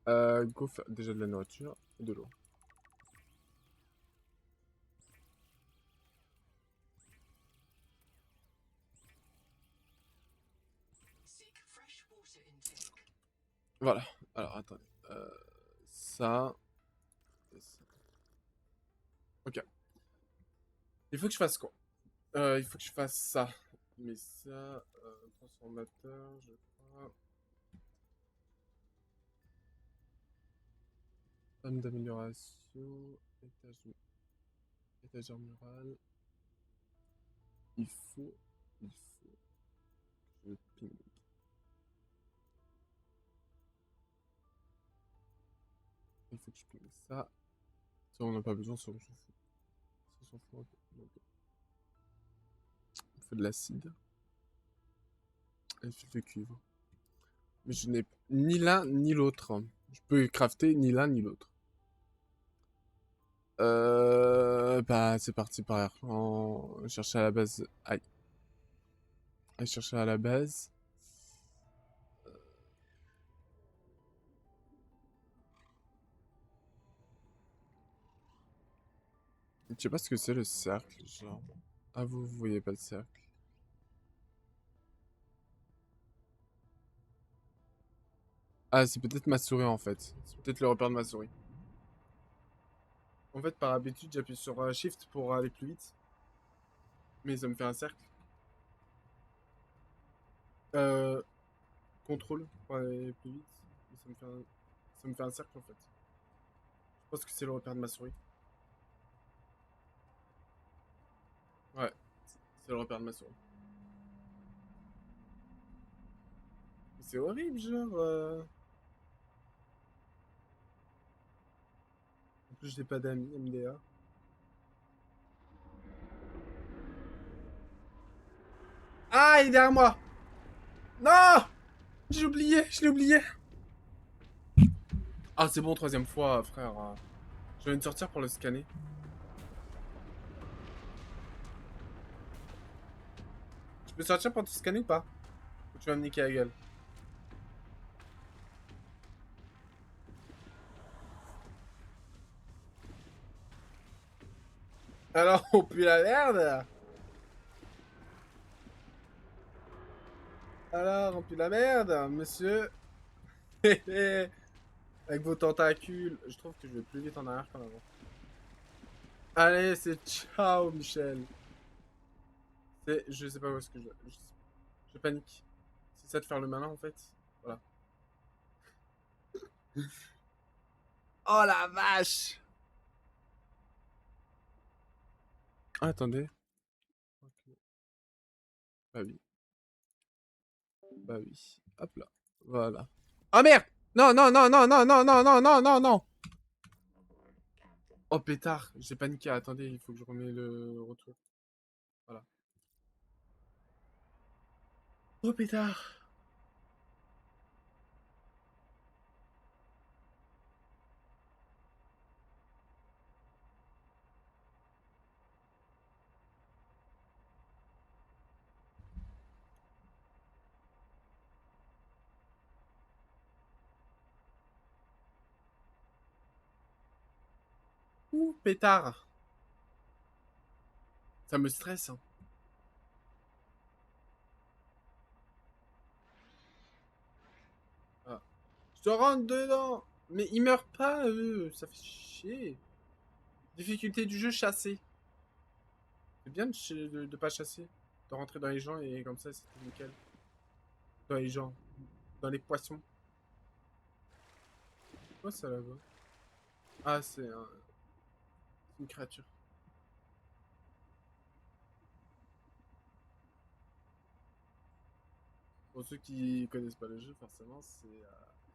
[SPEAKER 1] go faire déjà de la nourriture et de l'eau. Voilà. Alors, attendez. Ça. Et ça. Ok. Il faut que je fasse quoi? Il faut que je fasse ça. Mais ça, transformateur, je crois. Panne d'amélioration. Étagère murale. Il faut. Il faut que je ping. Il faut que je ping ça. Ça, on n'a pas besoin, ça, on s'en fout. Ça, on s'en fout un peu. Donc, on fait de l'acide. Et le fil de cuivre. Mais je n'ai ni l'un ni l'autre. Je peux crafter ni l'un ni l'autre. Bah, c'est parti par R. Chercher à la base. Aïe. À chercher à la base. Je sais pas ce que c'est le cercle, genre. Ah, vous voyez pas le cercle. Ah, c'est peut-être ma souris en fait. C'est peut-être le repère de ma souris. En fait, par habitude, j'appuie sur Shift pour aller plus vite. Mais ça me fait un cercle. Euh, Contrôle pour aller plus vite. Mais ça me fait un cercle en fait. Je pense que c'est le repère de ma souris. Ouais, c'est le repère de ma souris. C'est horrible, genre. En plus, j'ai pas d'amis, MDA. Ah, il est derrière moi! Non! J'ai oublié, je l'ai oublié! Ah, c'est bon, troisième fois, frère. Je viens de sortir pour le scanner. Je peux sortir pour te scanner ou pas? Ou tu vas me niquer la gueule? Alors, on pue la merde! Alors, on pue la merde, monsieur! Avec vos tentacules. Je trouve que je vais plus vite en arrière qu'en avant. Allez, c'est ciao, Michel. Je sais pas où est-ce que je panique. C'est ça de faire le malin en fait. Voilà. Oh la vache! Ah, attendez. Ok. Bah oui. Bah oui. Hop là. Voilà. Oh merde! Non, non, non, non, non, non, non, non, non, non, non! Oh pétard, j'ai paniqué. Attendez, il faut que je remets le retour. Voilà. Oh pétard! Ouh, pétard. Ça me stresse, hein. Ah. Je te rentre dedans. Mais ils meurent pas, eux. Ça fait chier. Difficulté du jeu, chasser. C'est bien de pas chasser. De rentrer dans les gens et comme ça, c'était nickel. Dans les gens. Dans les poissons. C'est quoi ça là-bas? Ah, c'est une créature. Pour ceux qui connaissent pas le jeu, forcément,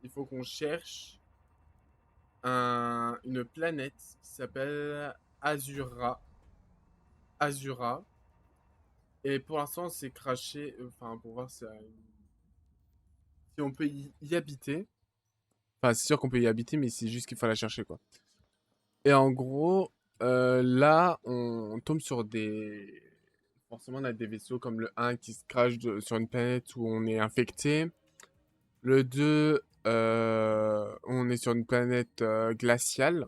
[SPEAKER 1] il faut qu'on cherche une planète qui s'appelle Azura. Azura. Et pour l'instant, c'est craché. Enfin, pour voir si on peut y habiter. Enfin, c'est sûr qu'on peut y habiter, mais c'est juste qu'il faut la chercher, quoi. Et en gros, là, on tombe sur des. Forcément, on a des vaisseaux comme le 1 qui se crache sur une planète où on est infecté. Le 2, on est sur une planète glaciale.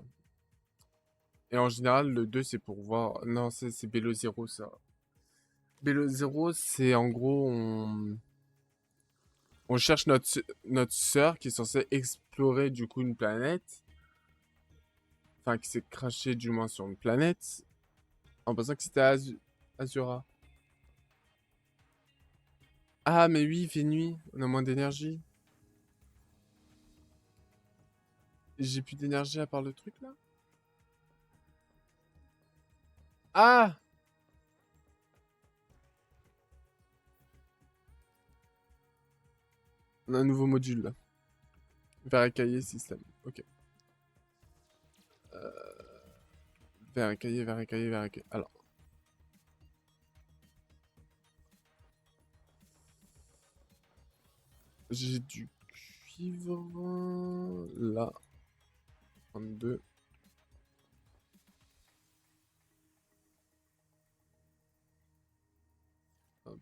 [SPEAKER 1] Et en général, le 2, c'est pour voir. Non, c'est Bélo Zero, ça. Bélo Zero, c'est en gros, on cherche notre sœur qui est censée explorer du coup une planète. Enfin, qui s'est crashée du moins sur une planète. En pensant que c'était Azura. Ah, mais oui, il fait nuit. On a moins d'énergie. J'ai plus d'énergie à part le truc là. Ah! On a un nouveau module là. Vers cahier système. Ok. Vers cahier, vers cahier, vers cahier. Alors, j'ai du cuivre là. 32. Hop.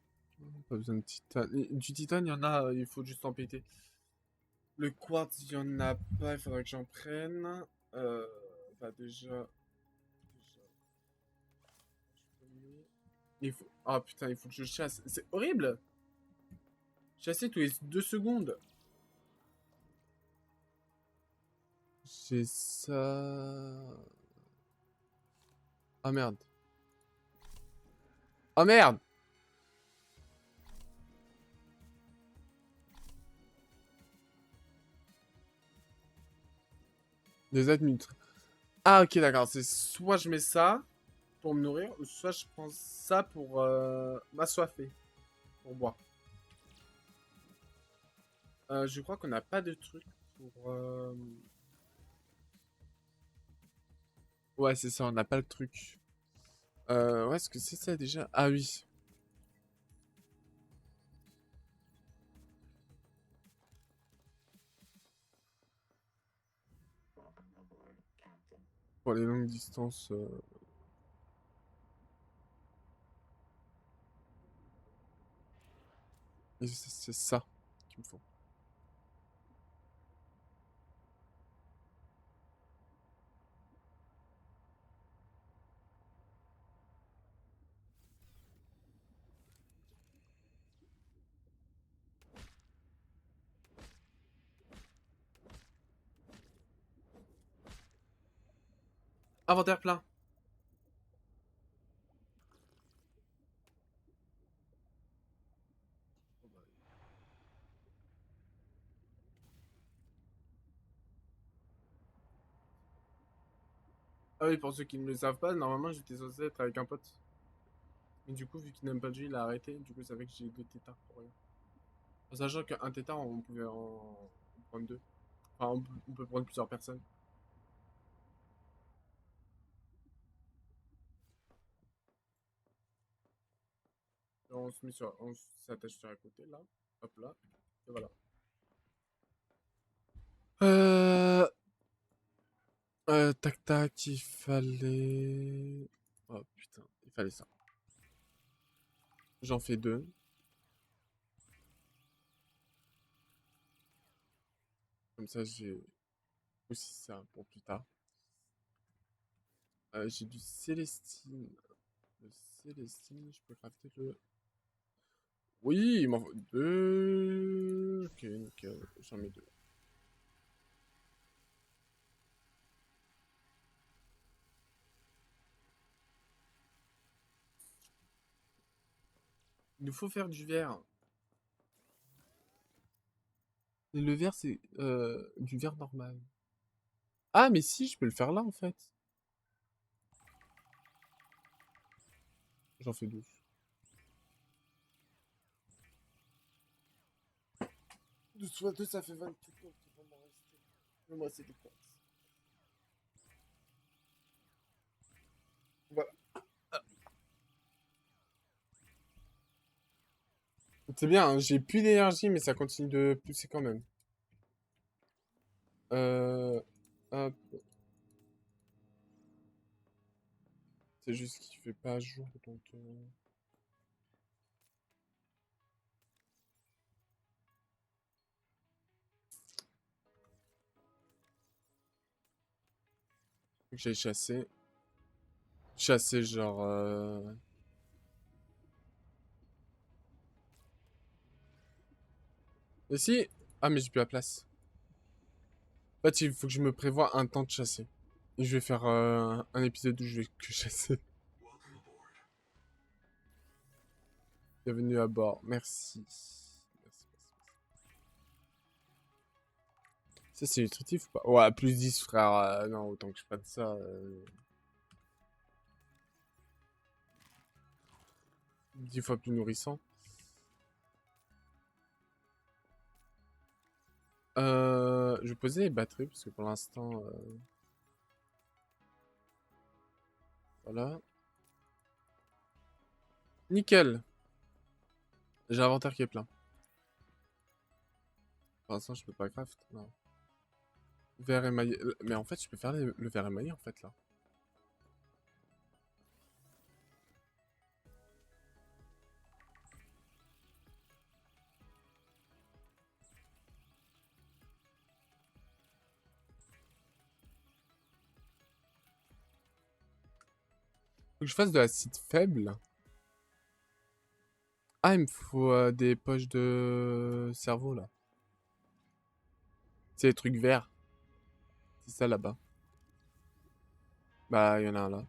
[SPEAKER 1] Pas besoin de titane. Du titane, il y en a, il faut juste en péter. Le quartz, il y en a pas, il faudrait que j'en prenne. Euh, bah déjà, Ah putain, il faut que je chasse. C'est horrible! Chasser tous les 2 secondes. J'ai ça. Ah merde. Ah merde! Des minutes. Ah ok d'accord, c'est soit je mets ça pour me nourrir, ou soit je prends ça pour m'assoiffer, pour boire. Je crois qu'on n'a pas de truc pour... Ouais c'est ça, on n'a pas le truc. Ouais, est-ce que c'est ça déjà? Ah oui. Pour les longues distances... c'est ça qu'il me faut. Inventaire plein. Ah oui, pour ceux qui ne le savent pas, normalement j'étais censé être avec un pote. Mais du coup, vu qu'il n'aime pas le jeu, il a arrêté. Du coup, ça fait que j'ai 2 tétards pour rien. En sachant qu'un tétard, on pouvait en prendre 2. Enfin, on peut prendre plusieurs personnes. On s'attache sur un côté, là. Hop là. Et voilà. Euh, tac tac, il fallait... Oh putain, il fallait ça. J'en fais 2. Comme ça, j'ai aussi ça pour plus tard. J'ai du Célestine. Le Célestine, je peux crafter le... Oui, il m'en faut deux. Ok, nickel. J'en mets deux. Il nous faut faire du verre. Et le verre, c'est du verre normal. Ah, mais si, je peux le faire là, en fait. J'en fais 12. 12 fois 2, ça fait 24. Donc il va m'en rester. Il va me rester des quartz. Voilà. C'est bien, hein, j'ai plus d'énergie, mais ça continue de pousser quand même. Euh... Hop. C'est juste qu'il fait pas jour, donc... Faut que j'aille chasser. Chasser, genre... Et si... Ah, mais j'ai plus la place. En fait, il faut que je me prévoie un temps de chasser. Et je vais faire un épisode où je vais que chasser. Bienvenue à bord. Merci. Merci, merci, merci. Ça, c'est nutritif ou pas? Ouais, plus 10, frère. Non, autant que je prenne ça. 10 fois plus nourrissant. Je vais poser les batteries, parce que pour l'instant... voilà. Nickel. J'ai l'inventaire qui est plein. Pour l'instant, je peux pas craft. Non. Verre émaillé. Mais en fait, je peux faire le verre émaillé, en fait, là. Faut que je fasse de l'acide faible. Ah, il me faut des poches de cerveau, là. C'est les trucs verts. C'est ça, là-bas. Bah, il y en a un, là.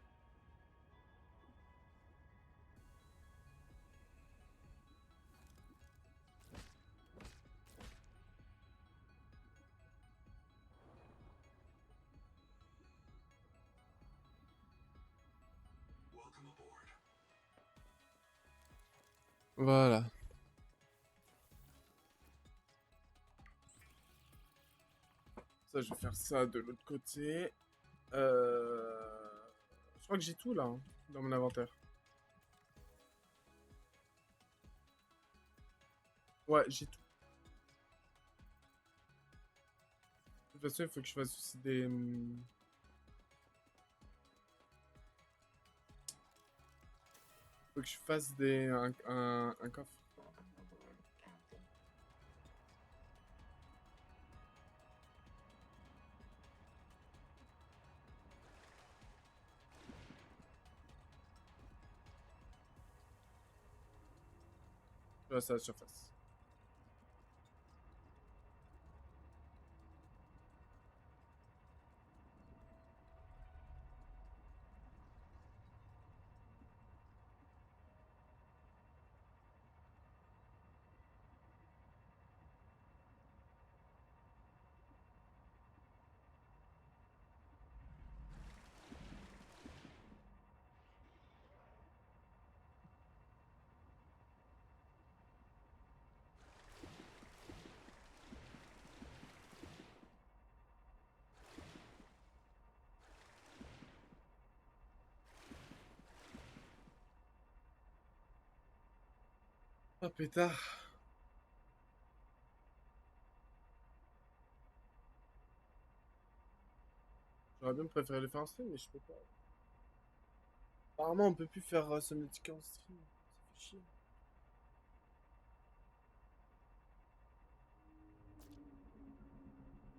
[SPEAKER 1] Voilà. Ça, je vais faire ça de l'autre côté. Je crois que j'ai tout, là, hein, dans mon inventaire. Ouais, j'ai tout. De toute façon, il faut que je fasse aussi des... Faut que je fasse un coffre. Là, c'est à la surface. Ah, pétard. J'aurais bien préféré le faire en stream, mais je peux pas. Apparemment, on peut plus faire Subnautica en stream. Ça fait chier.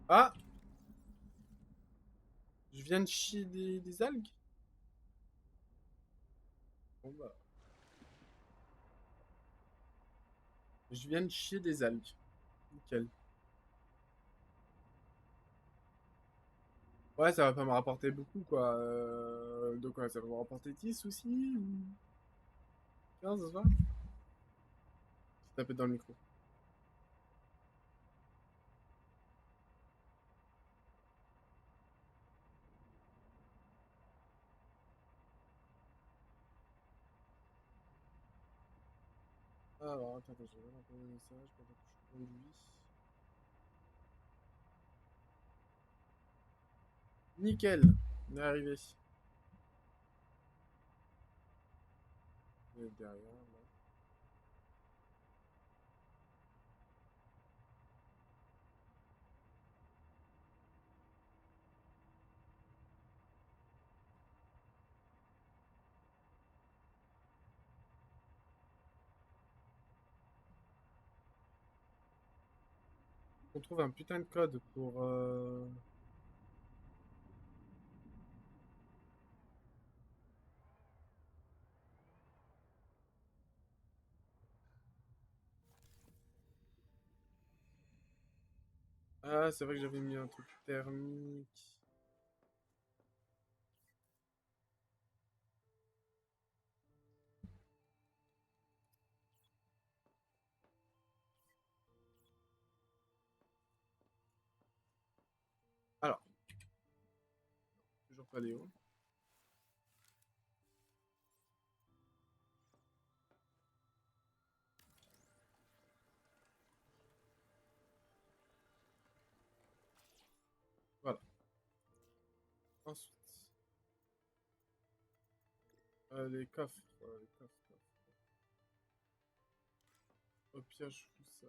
[SPEAKER 1] Ah! Je viens de chier des algues? Bon bah. Je viens de chier des algues. Nickel. Ouais, ça va pas me rapporter beaucoup, quoi. Donc, ouais, ça va me rapporter 10 aussi ou 15, ça va? Je tapais dans le micro. Alors, attends, je vais envoyer un message pendant que je conduis. Nickel, on est arrivé. Et derrière, là. On trouve un putain de code pour... Ah, c'est vrai que j'avais mis un truc thermique. Alors, toujours pas Léo. Voilà. Ensuite, les coffres. Les coffres. Au pire, je fous ça.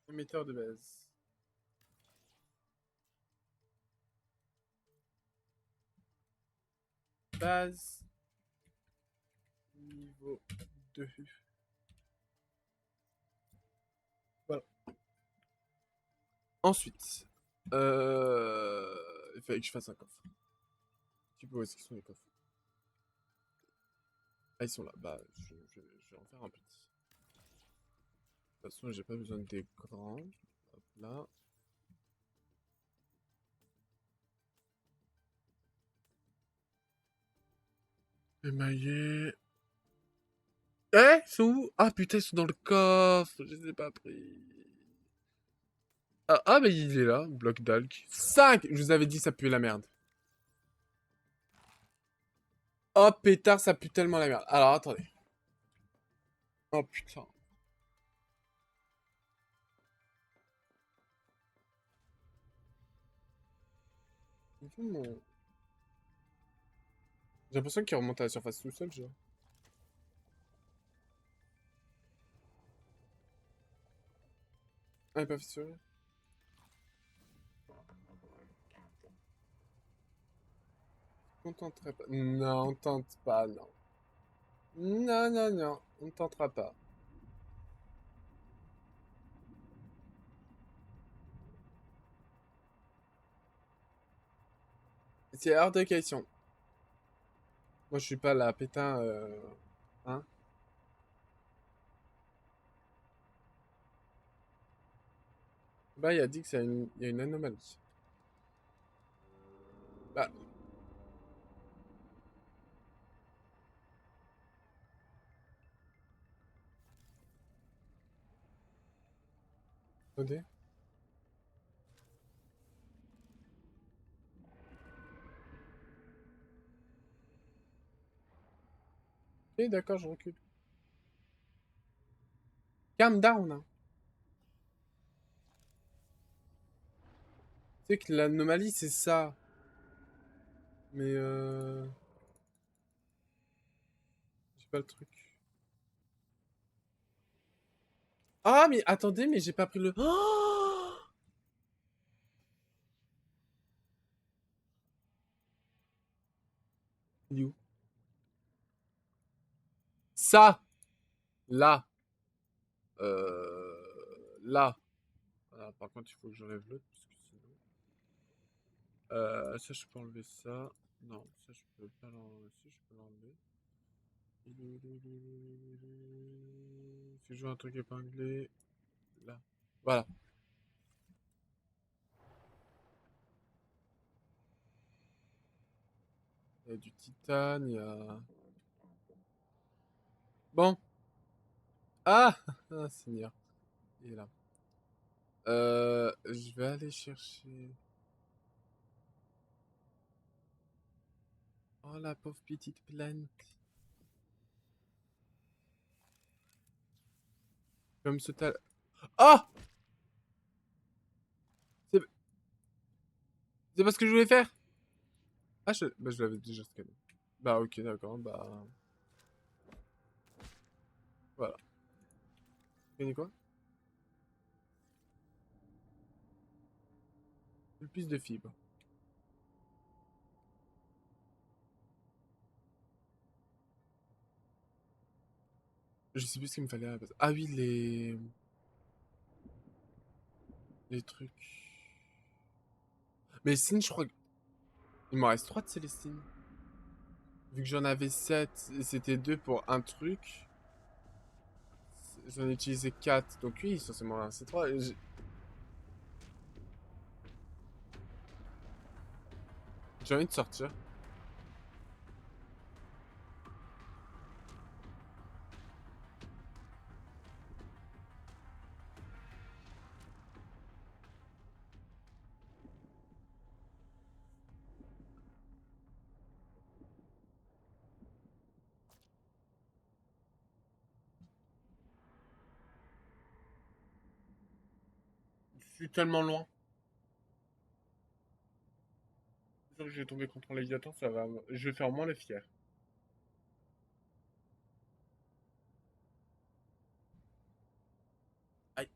[SPEAKER 1] Émetteur de base. Base. Niveau 2. Voilà. Ensuite, il fallait que je fasse un coffre. Tu peux où est-ce qu'ils sont les coffres? Ah, ils sont là. Bah, je vais en faire un petit. De toute façon, j'ai pas besoin des grands. Hop là. Émaillé. Eh, ils sont où? Ah putain, ils sont dans le coffre. Je les ai pas pris. Ah, mais il est là. Bloc d'algue. 5. Je vous avais dit, ça pue la merde. Oh pétard, ça pue tellement la merde. Alors, attendez. Oh putain. J'ai l'impression qu'il remonte à la surface tout seul, genre. Ah, il est pas fissuré. On tenterait pas. Non, on tente pas, non. Non, non, non. On ne tentera pas. C'est hors de question. Moi, je suis pas là, pétain. Hein? Bah, il a dit que il y a une anomalie. Bah, attendez. Ok, d'accord, je recule. Calm down, hein. Tu sais que l'anomalie, c'est ça. Mais j'ai pas le truc. Ah, mais attendez, mais j'ai pas pris le... Oh, il est où? Ça! Là. Là. Voilà, par contre, il faut que j'enlève l'autre, parce que sinon... Ça, je peux enlever ça. Non, ça, je peux pas l'enlever. Si, je peux l'enlever. Si je veux un truc épinglé, là. Voilà. Il y a du titane, il y a... Bon. Ah! Ah, Seigneur. Il est là. Je vais aller chercher... Oh, la pauvre petite plante. Comme ce tal... Ah! C'est c'est pas ce que je voulais faire! Ah, bah, je l'avais déjà scanné. Bah, ok, d'accord, bah... Voilà. Gagné quoi? Une piste de fibre. Je sais plus ce qu'il me fallait à la base. Ah oui, les trucs. Mais Célestine, je crois qu'il m'en reste 3 de Célestine. Vu que j'en avais 7 et c'était 2 pour un truc, j'en ai utilisé 4. Donc oui, essentiellement, c'est 3. J'ai envie de sortir. Je suis tellement loin. C'est sûr que je vais tomber contre un léviathan, ça va. Je vais faire moins le fier. Aïe.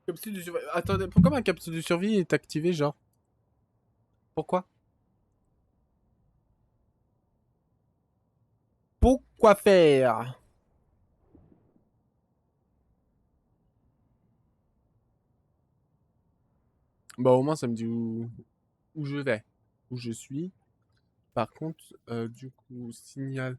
[SPEAKER 1] Capsule de survie. Attendez, pourquoi ma capsule de survie est activée, genre? Pourquoi? Pourquoi faire? Bah, au moins, ça me dit où je vais, où je suis. Par contre, du coup, signal.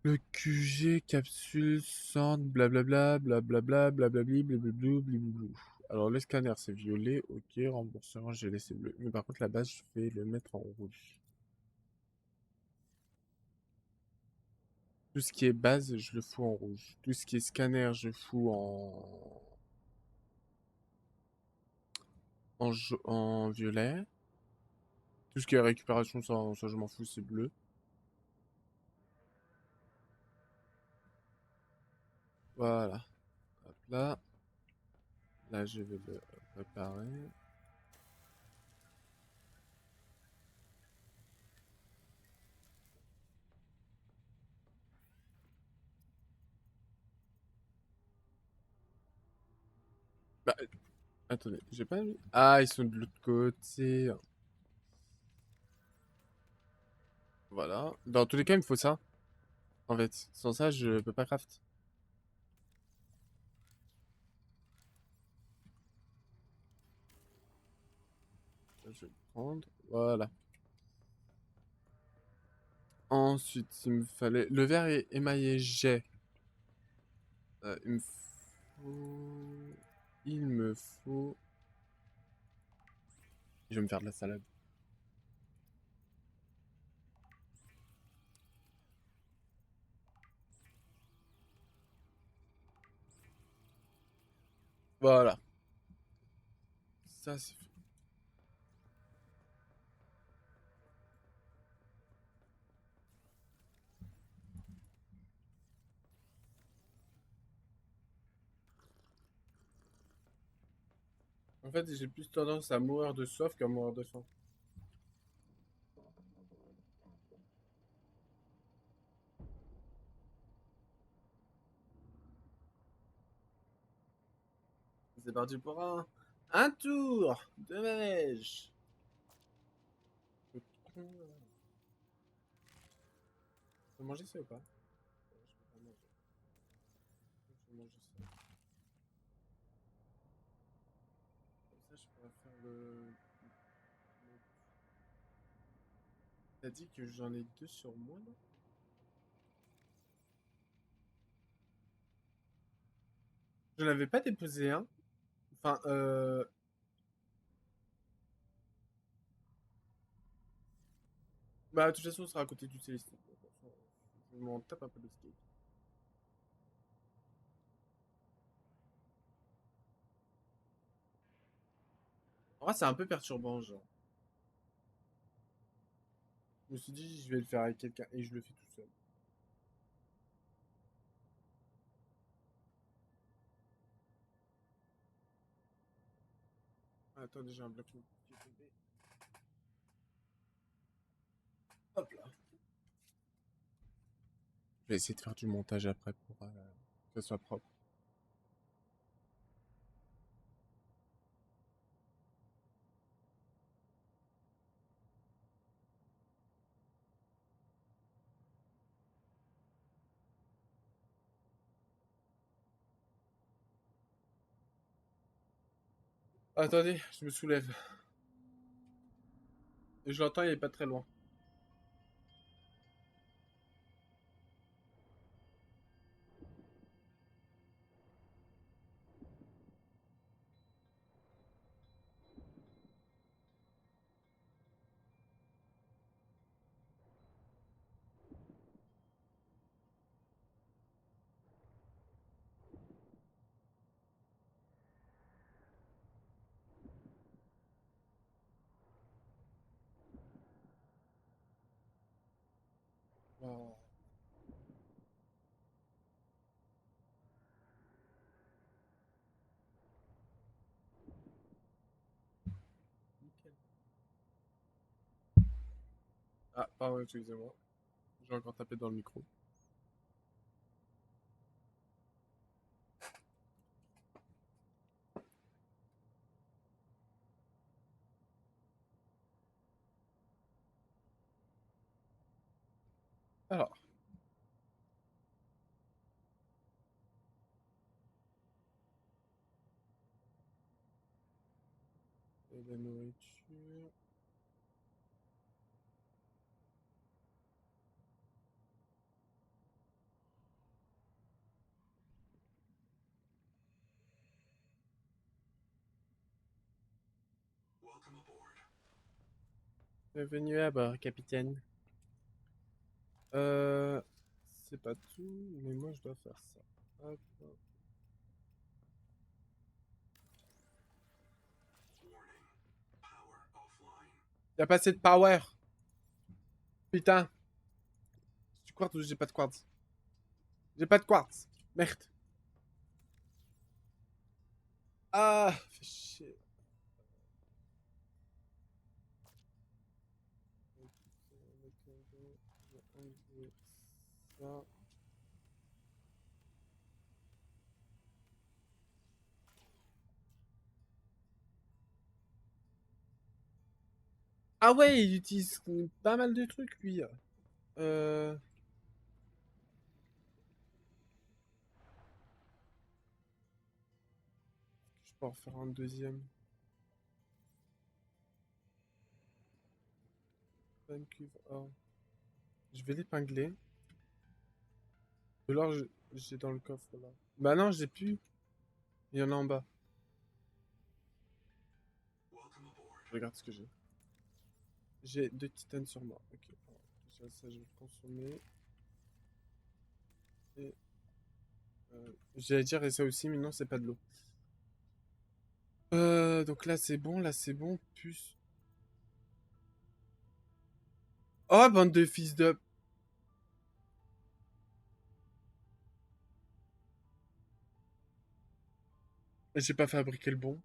[SPEAKER 1] Le QG, capsule, centre, blablabla, blablabla, blablabli, blablablou, bliboublou. Alors, le scanner, c'est violet. Ok, remboursement, j'ai laissé bleu. Mais par contre, la base, je vais le mettre en rouge. Tout ce qui est base, je le fous en rouge. Tout ce qui est scanner, je fous en violet. Tout ce qui est récupération, ça je m'en fous, c'est bleu. Voilà. Hop là. Là, je vais le préparer. Bah, attendez, j'ai pas vu. Ah, ils sont de l'autre côté. Voilà. Dans tous les cas, il me faut ça. En fait, sans ça, je peux pas craft. Je vais prendre. Voilà. Ensuite, il me fallait. Le verre est émaillé jet. Il me faut. Il me faut. Je vais me faire de la salade. Voilà. Ça, c'est fait. En fait, j'ai plus tendance à mourir de soif qu'à mourir de faim. C'est parti pour un tour de manège. Je peux manger ça ou pas? Je peux pas manger. Je vais manger ça. Comme ça, je pourrais faire le... T'as dit que j'en ai deux sur moi, là? Je n'avais pas déposé un. Enfin, bah, de toute façon, on sera à côté du Célestin. Je m'en tape un peu de skate. En vrai, c'est un peu perturbant, genre. Je me suis dit, je vais le faire avec quelqu'un et je le fais tout seul. Ah, attends, déjà un bloc qui est tombé. Hop là. Je vais essayer de faire du montage après pour que ça soit propre. Attendez, je me soulève. Et je l'entends, il est pas très loin. Oh, nickel. Ah, pardon, excusez-moi. J'ai encore tapé dans le micro. Alors, et la nourriture. Bienvenue à bord, capitaine. Euh, c'est pas tout, mais moi je dois faire ça. Hop, hop. Y a pas assez de power. Putain. Du quartz ou j'ai pas de quartz? J'ai pas de quartz. Merde. Ah, fais chier. Je vais enlever ça. Ah ouais, il utilise pas mal de trucs, lui. Euh, je peux en faire un deuxième. Vancouver. Oh. Je vais l'épingler. De l'or, j'ai dans le coffre là. Bah non, j'ai plus. Il y en a en bas. Je regarde ce que j'ai. J'ai deux titanes sur moi. Ok. Alors, déjà, ça, je vais le consommer. Et. J'allais dire, et ça aussi, mais non, c'est pas de l'eau. Donc là c'est bon. Plus. Oh, bande de fils de. J'ai pas fabriqué le bon.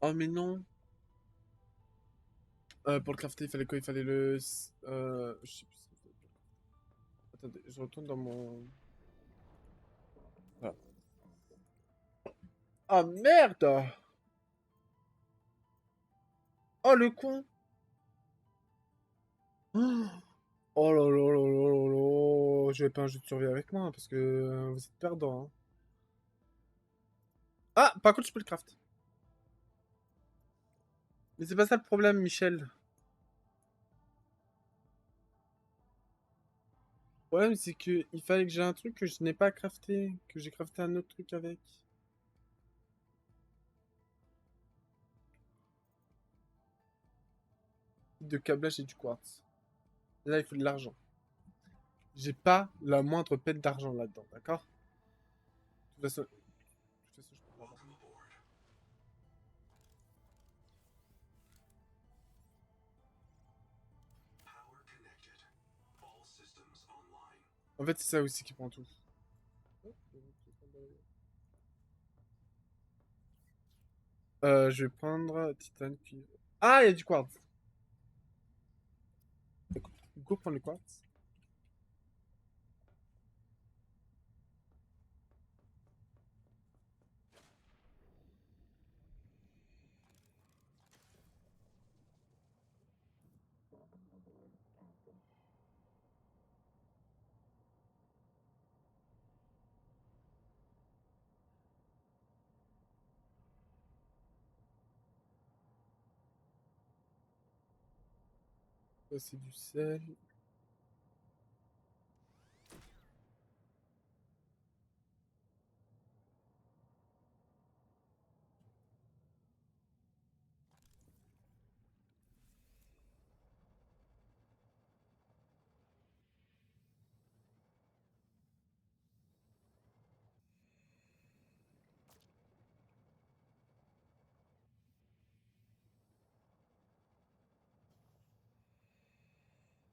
[SPEAKER 1] Oh, mais non. Pour le crafter, il fallait quoi? Il fallait je sais plus. Attendez, je retourne dans mon... Voilà. Ah, merde! Oh, le con! Oh là là là là là là! Je vais pas un jeu de survie avec moi, parce que vous êtes perdant, hein. Ah! Par contre, je peux le craft. Mais c'est pas ça le problème, Michel. Le problème, c'est que il fallait que j'ai un truc que je n'ai pas crafté. Que j'ai crafté un autre truc avec. De câblage et du quartz. Là, il faut de l'argent. J'ai pas la moindre pète d'argent là-dedans, d'accord? De toute façon, je peux pas avoir. En fait, c'est ça aussi qui prend tout. Je vais prendre titane, cuivre. Ah, il y a du quartz. Écoute, go prendre le quartz. Ça, c'est du sel.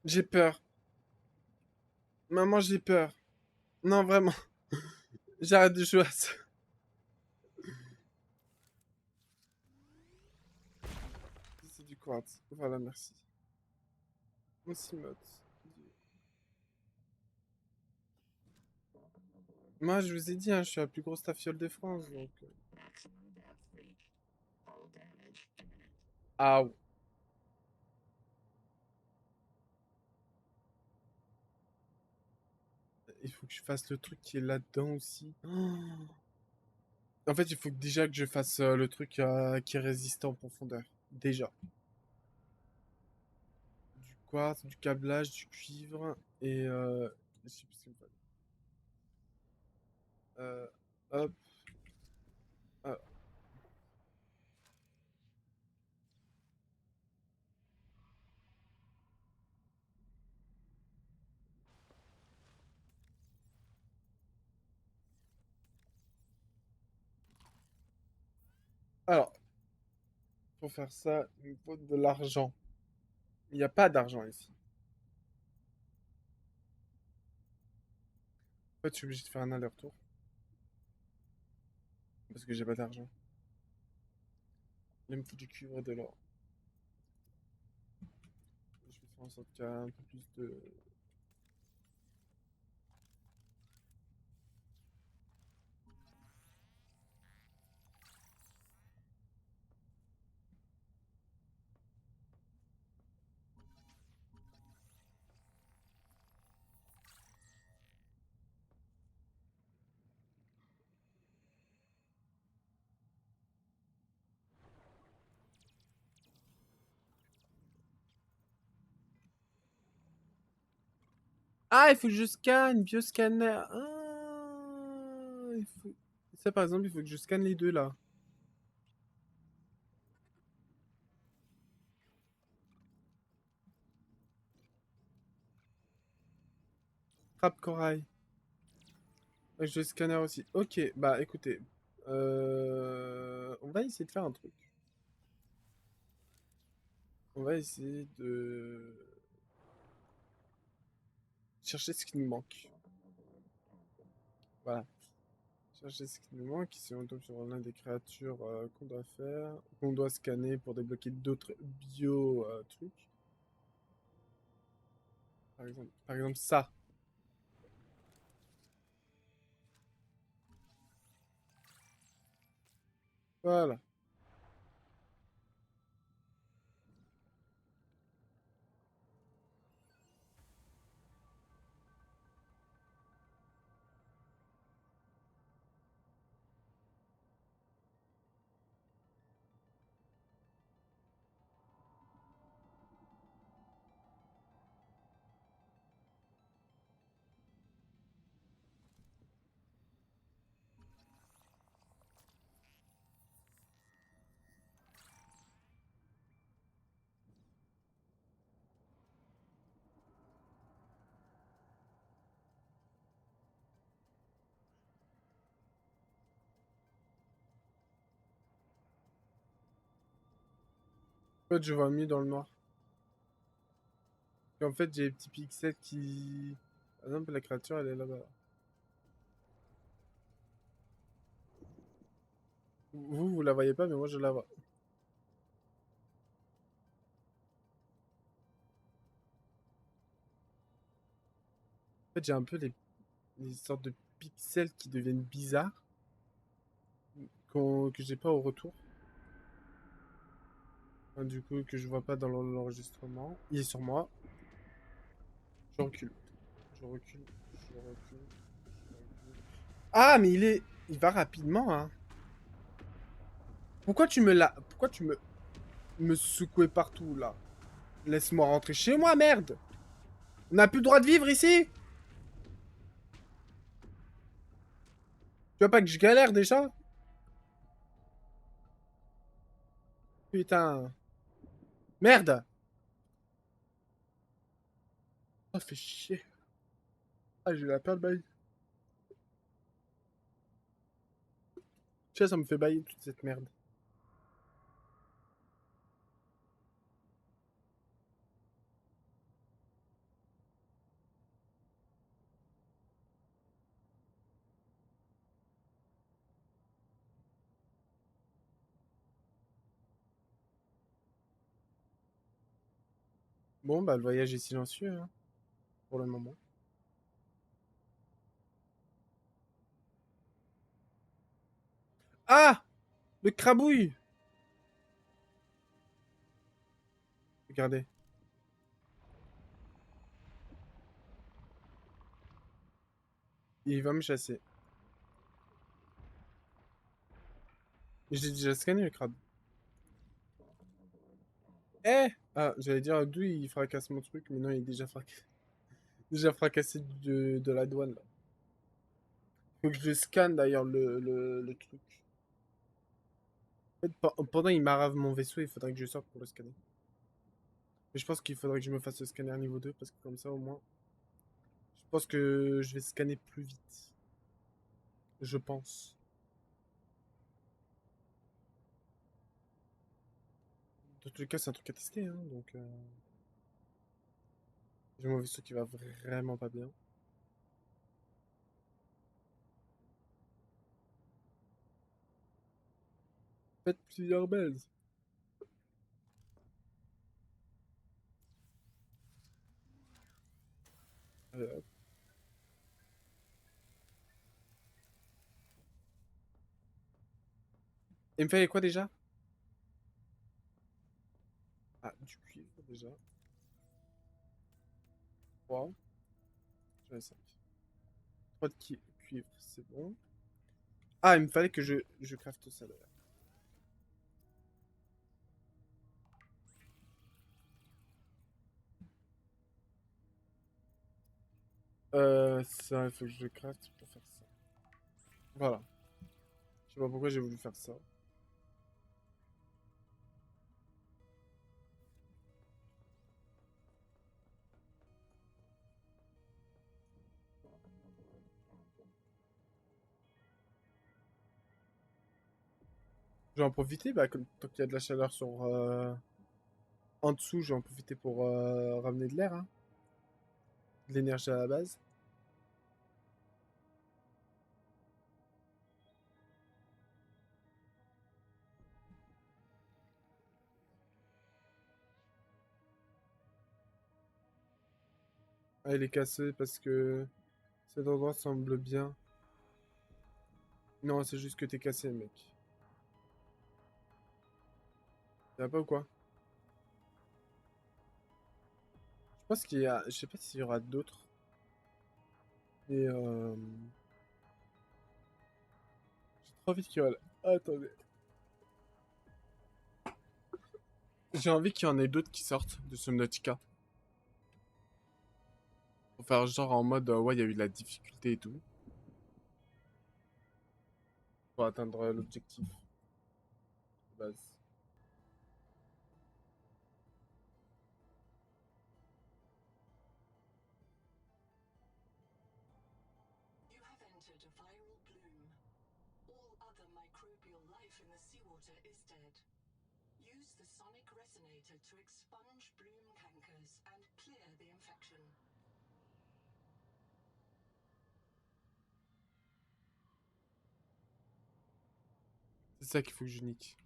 [SPEAKER 1] J'ai peur. Maman, j'ai peur. Non, vraiment. J'arrête de jouer à ça. C'est du quartz. Voilà, merci. Merci, mode. Moi, je vous ai dit, hein, je suis la plus grosse tafiole de France, donc... Ah, il faut que je fasse le truc qui est là-dedans aussi. Oh. En fait, il faut déjà que je fasse le truc qui est résistant en profondeur. Déjà. Du quartz, du câblage, du cuivre et... je sais plus ce qu'il me fallait. Hop. Ah, alors, pour faire ça, il me faut de l'argent. Il n'y a pas d'argent ici. En fait, je suis obligé de faire un aller-retour. Parce que j'ai pas d'argent. Il me faut du cuivre et de l'or. Je vais faire en sorte qu'il y ait un peu plus de... Ah, il faut que je scanne, bioscanner. Ah, il faut... Ça, par exemple, il faut que je scanne les deux, là. Frappe corail. Et je vais scanner aussi. Ok, bah, écoutez. On va essayer de faire un truc. On va essayer de... chercher ce qui nous manque. Voilà. Chercher ce qui nous manque. Ici, on tombe sur l'un des créatures qu'on doit faire, qu'on doit scanner pour débloquer d'autres bio trucs. Par exemple ça. Voilà. En fait, je vois mieux dans le noir. Et en fait, j'ai des petits pixels qui... Par exemple, la créature, elle est là-bas. Vous la voyez pas, mais moi, je la vois. En fait, j'ai un peu les sortes de pixels qui deviennent bizarres, que j'ai pas au retour. Enfin, du coup, que je vois pas dans l'enregistrement. Il est sur moi. Je recule. Je recule. Je recule. Je recule. Ah, mais il est... Il va rapidement, hein. Pourquoi tu me l'as... Pourquoi tu me secouais partout, là? Laisse-moi rentrer chez moi, merde! On n'a plus le droit de vivre ici? Tu vois pas que je galère déjà? Putain. Merde! Ça fait chier. Ah, j'ai la peur de bail. Tu sais, ça me fait bailler toute cette merde. Bon, bah, le voyage est silencieux, hein, pour le moment. Ah! Le crabouille! Regardez. Il va me chasser. J'ai déjà scanné le crabe. Eh! Ah, j'allais dire d'où il fracasse mon truc, mais non, il est déjà fracassé de la douane, là. Faut que je le scanne, d'ailleurs, le truc. En fait, pendant il m'arrave mon vaisseau, il faudrait que je sorte pour le scanner. Mais je pense qu'il faudrait que je me fasse le scanner niveau 2, parce que comme ça, au moins... Je pense que je vais scanner plus vite. Je pense. Dans tous les cas, c'est un truc à tester, hein, donc... J'ai mon vaisseau qui va vraiment pas bien. Faites plusieurs bases. Hop. Il me fallait quoi déjà? Ah, du cuivre déjà. 3. J'en ai 5. 3 de cuivre, c'est bon. Ah, il me fallait que je crafte ça d'ailleurs. Ça, il faut que je crafte pour faire ça. Voilà. Je sais pas pourquoi j'ai voulu faire ça. Je vais en profiter, bah, tant qu'il y a de la chaleur sur, en dessous, je vais en profiter pour ramener de l'air, hein. De l'énergie à la base. Ah, il est cassé parce que cet endroit semble bien. Non, c'est juste que t'es cassé, mec. Ça va pas ou quoi? Je pense qu'il y a... Je sais pas s'il y aura d'autres. Et j'ai trop envie qu'il y en ait... Attendez. J'ai envie qu'il y en ait d'autres qui sortent de Subnautica. Pour faire genre en mode, ouais, il y a eu de la difficulté et tout. Pour atteindre l'objectif de base.
[SPEAKER 2] You have entered a viral bloom. All other microbial life in the seawater is dead. Use the sonic resonator to expunge bloom cankers and clear the infection.
[SPEAKER 1] C'est ça qu'il faut que je nique.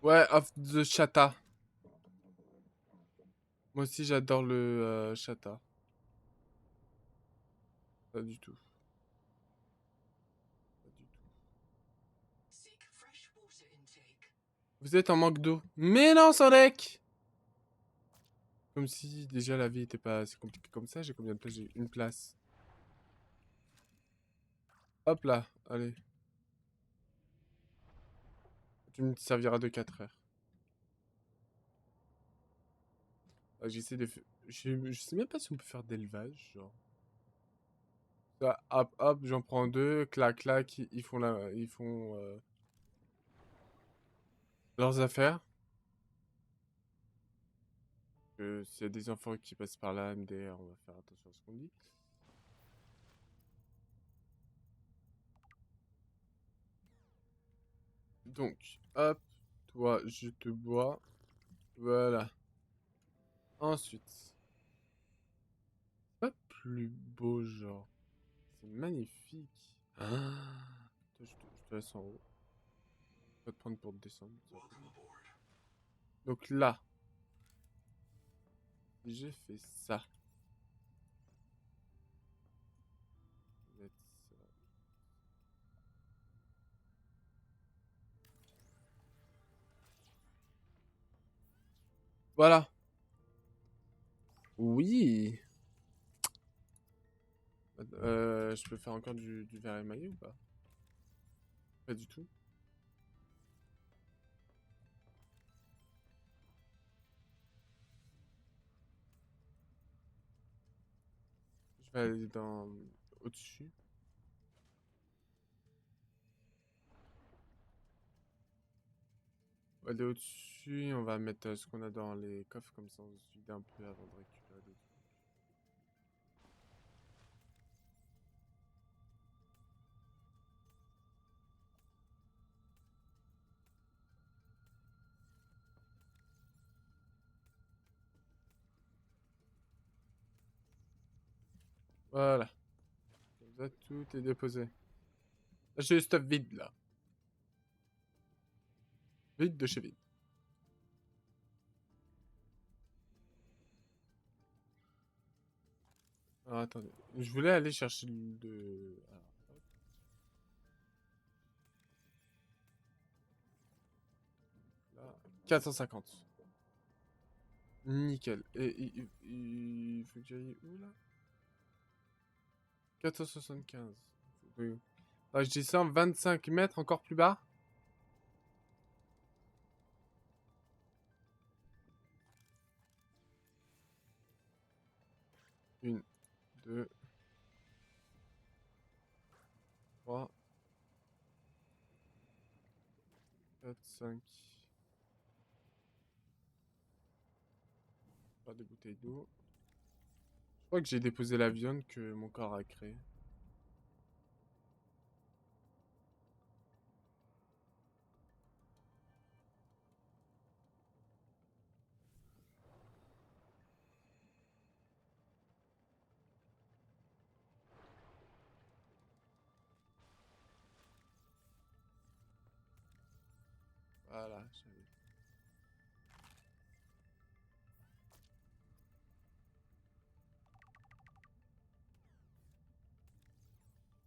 [SPEAKER 1] Ouais, of the Chata. Moi aussi, j'adore le Chata. Pas du tout. Pas du tout.
[SPEAKER 2] Seek fresh water intake.
[SPEAKER 1] Vous êtes en manque d'eau. Mais non, Sonic! Comme si déjà la vie était pas assez compliquée comme ça. J'ai combien de places? J'ai une place. Hop là, allez. Tu me serviras de 4 heures. Ah, j'essaie de faire... Je sais même pas si on peut faire d'élevage, genre. Ça, hop, hop, j'en prends deux, clac, clac, ils font ils font leurs affaires. S'il y a des enfants qui passent par là, MDR, on va faire attention à ce qu'on dit. Donc, hop, toi, je te bois. Voilà. Ensuite, pas plus beau, genre. C'est magnifique. Ah. Toi, je te laisse en haut. Je vais te prendre pour te descendre. Donc là, j'ai fait ça. Let's- Voilà. Oui. Je peux faire encore du verre émaillé ou pas? Pas du tout. Je vais aller dans... au-dessus. On va aller au-dessus et on va mettre ce qu'on a dans les coffres comme ça on se vide un peu avant de récupérer d'autres trucs. Voilà. Comme ça, tout est déposé. Là, j'ai le stuff vide, là. Vide de chez vide. Alors, attendez. Je voulais aller chercher de... Alors, hop. Là. 450. Nickel. Et il faut que j'aille où, là? 475. Oui. Ah, je descends 25 mètres encore plus bas. Une, deux, trois, quatre, cinq. Pas de bouteilles d'eau. Je crois que j'ai déposé la viande que mon corps a créée. Voilà, j'avais.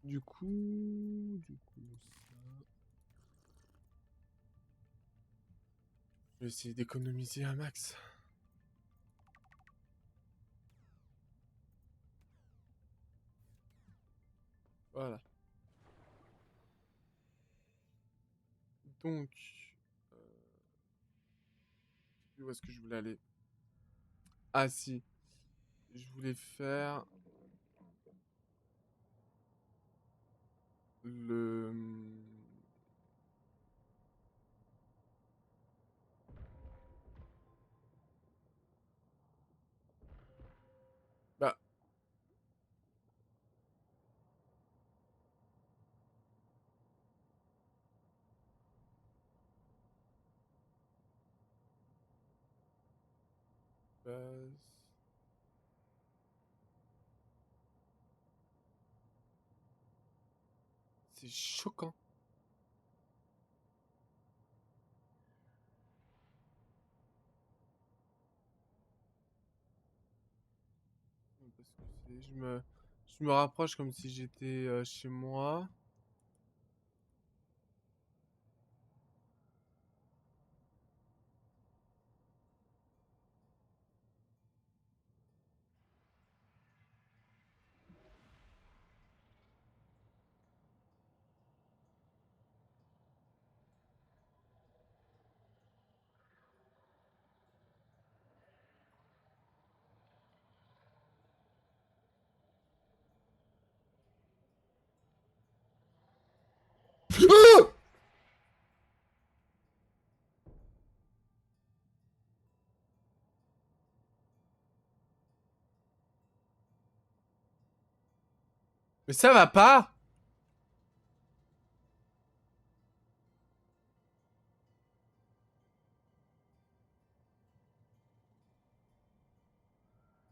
[SPEAKER 1] Du coup, ça. Je vais essayer d'économiser un max. Voilà. Donc, euh, où est-ce que je voulais aller? Ah si, je voulais faire le... Bah, base... C'est choquant. Parce que je me rapproche comme si j'étais chez moi. Mais ça va pas!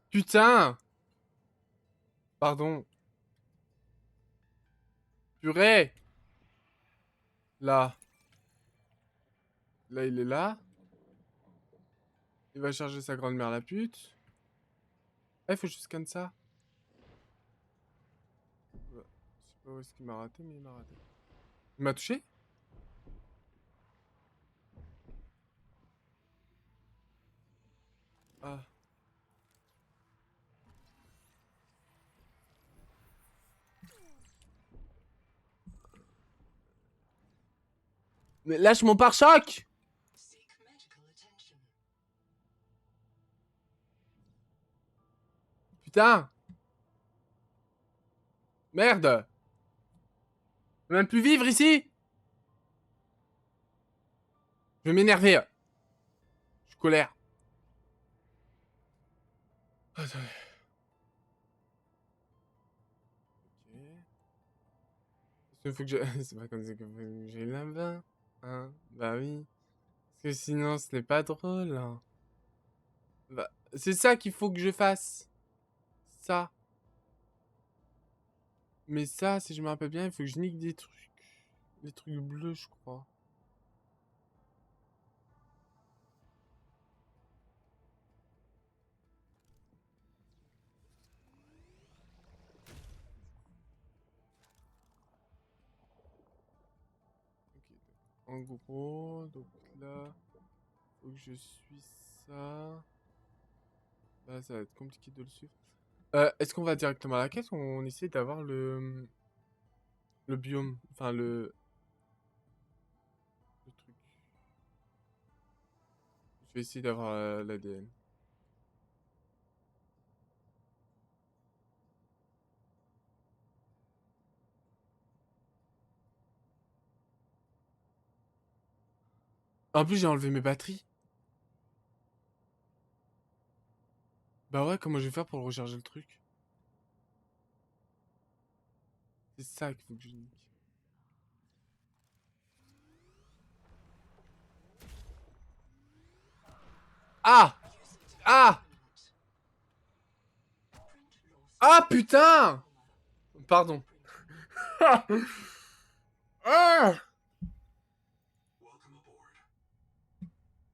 [SPEAKER 1] Putain! Pardon. Purée! Là. Là, il est là. Il va charger sa grande-mère la pute. Ah, il faut que je scanne ça. Ouais. Je sais pas où est-ce qu'il m'a raté, mais il m'a raté. Il m'a touché? Ah. Mais lâche mon pare-choc!
[SPEAKER 2] Seek medical attention.
[SPEAKER 1] Putain! Merde! Je peux même plus vivre ici! Je vais m'énerver. Je suis colère. Attendez. Ok. Il faut que je... C'est pas comme ça que j'ai là-bas. Hein? Bah oui. Parce que sinon, ce n'est pas drôle. Hein. Bah, c'est ça qu'il faut que je fasse. Ça. Mais ça, si je me rappelle bien, il faut que je nique des trucs. Des trucs bleus, je crois. Ok. En gros, donc là, faut que je suis ça. Là, ça va être compliqué de le suivre. Est-ce qu'on va directement à la quête ou on essaie d'avoir le biome? Enfin, le truc. Je vais essayer d'avoir l'ADN. En plus, j'ai enlevé mes batteries. Bah ouais, comment je vais faire pour recharger le truc? C'est ça qu'il faut que je nique. Ah!
[SPEAKER 2] Use it as
[SPEAKER 1] Ah!
[SPEAKER 2] permanent. Print lost.
[SPEAKER 1] Ah putain! Pardon. Ah!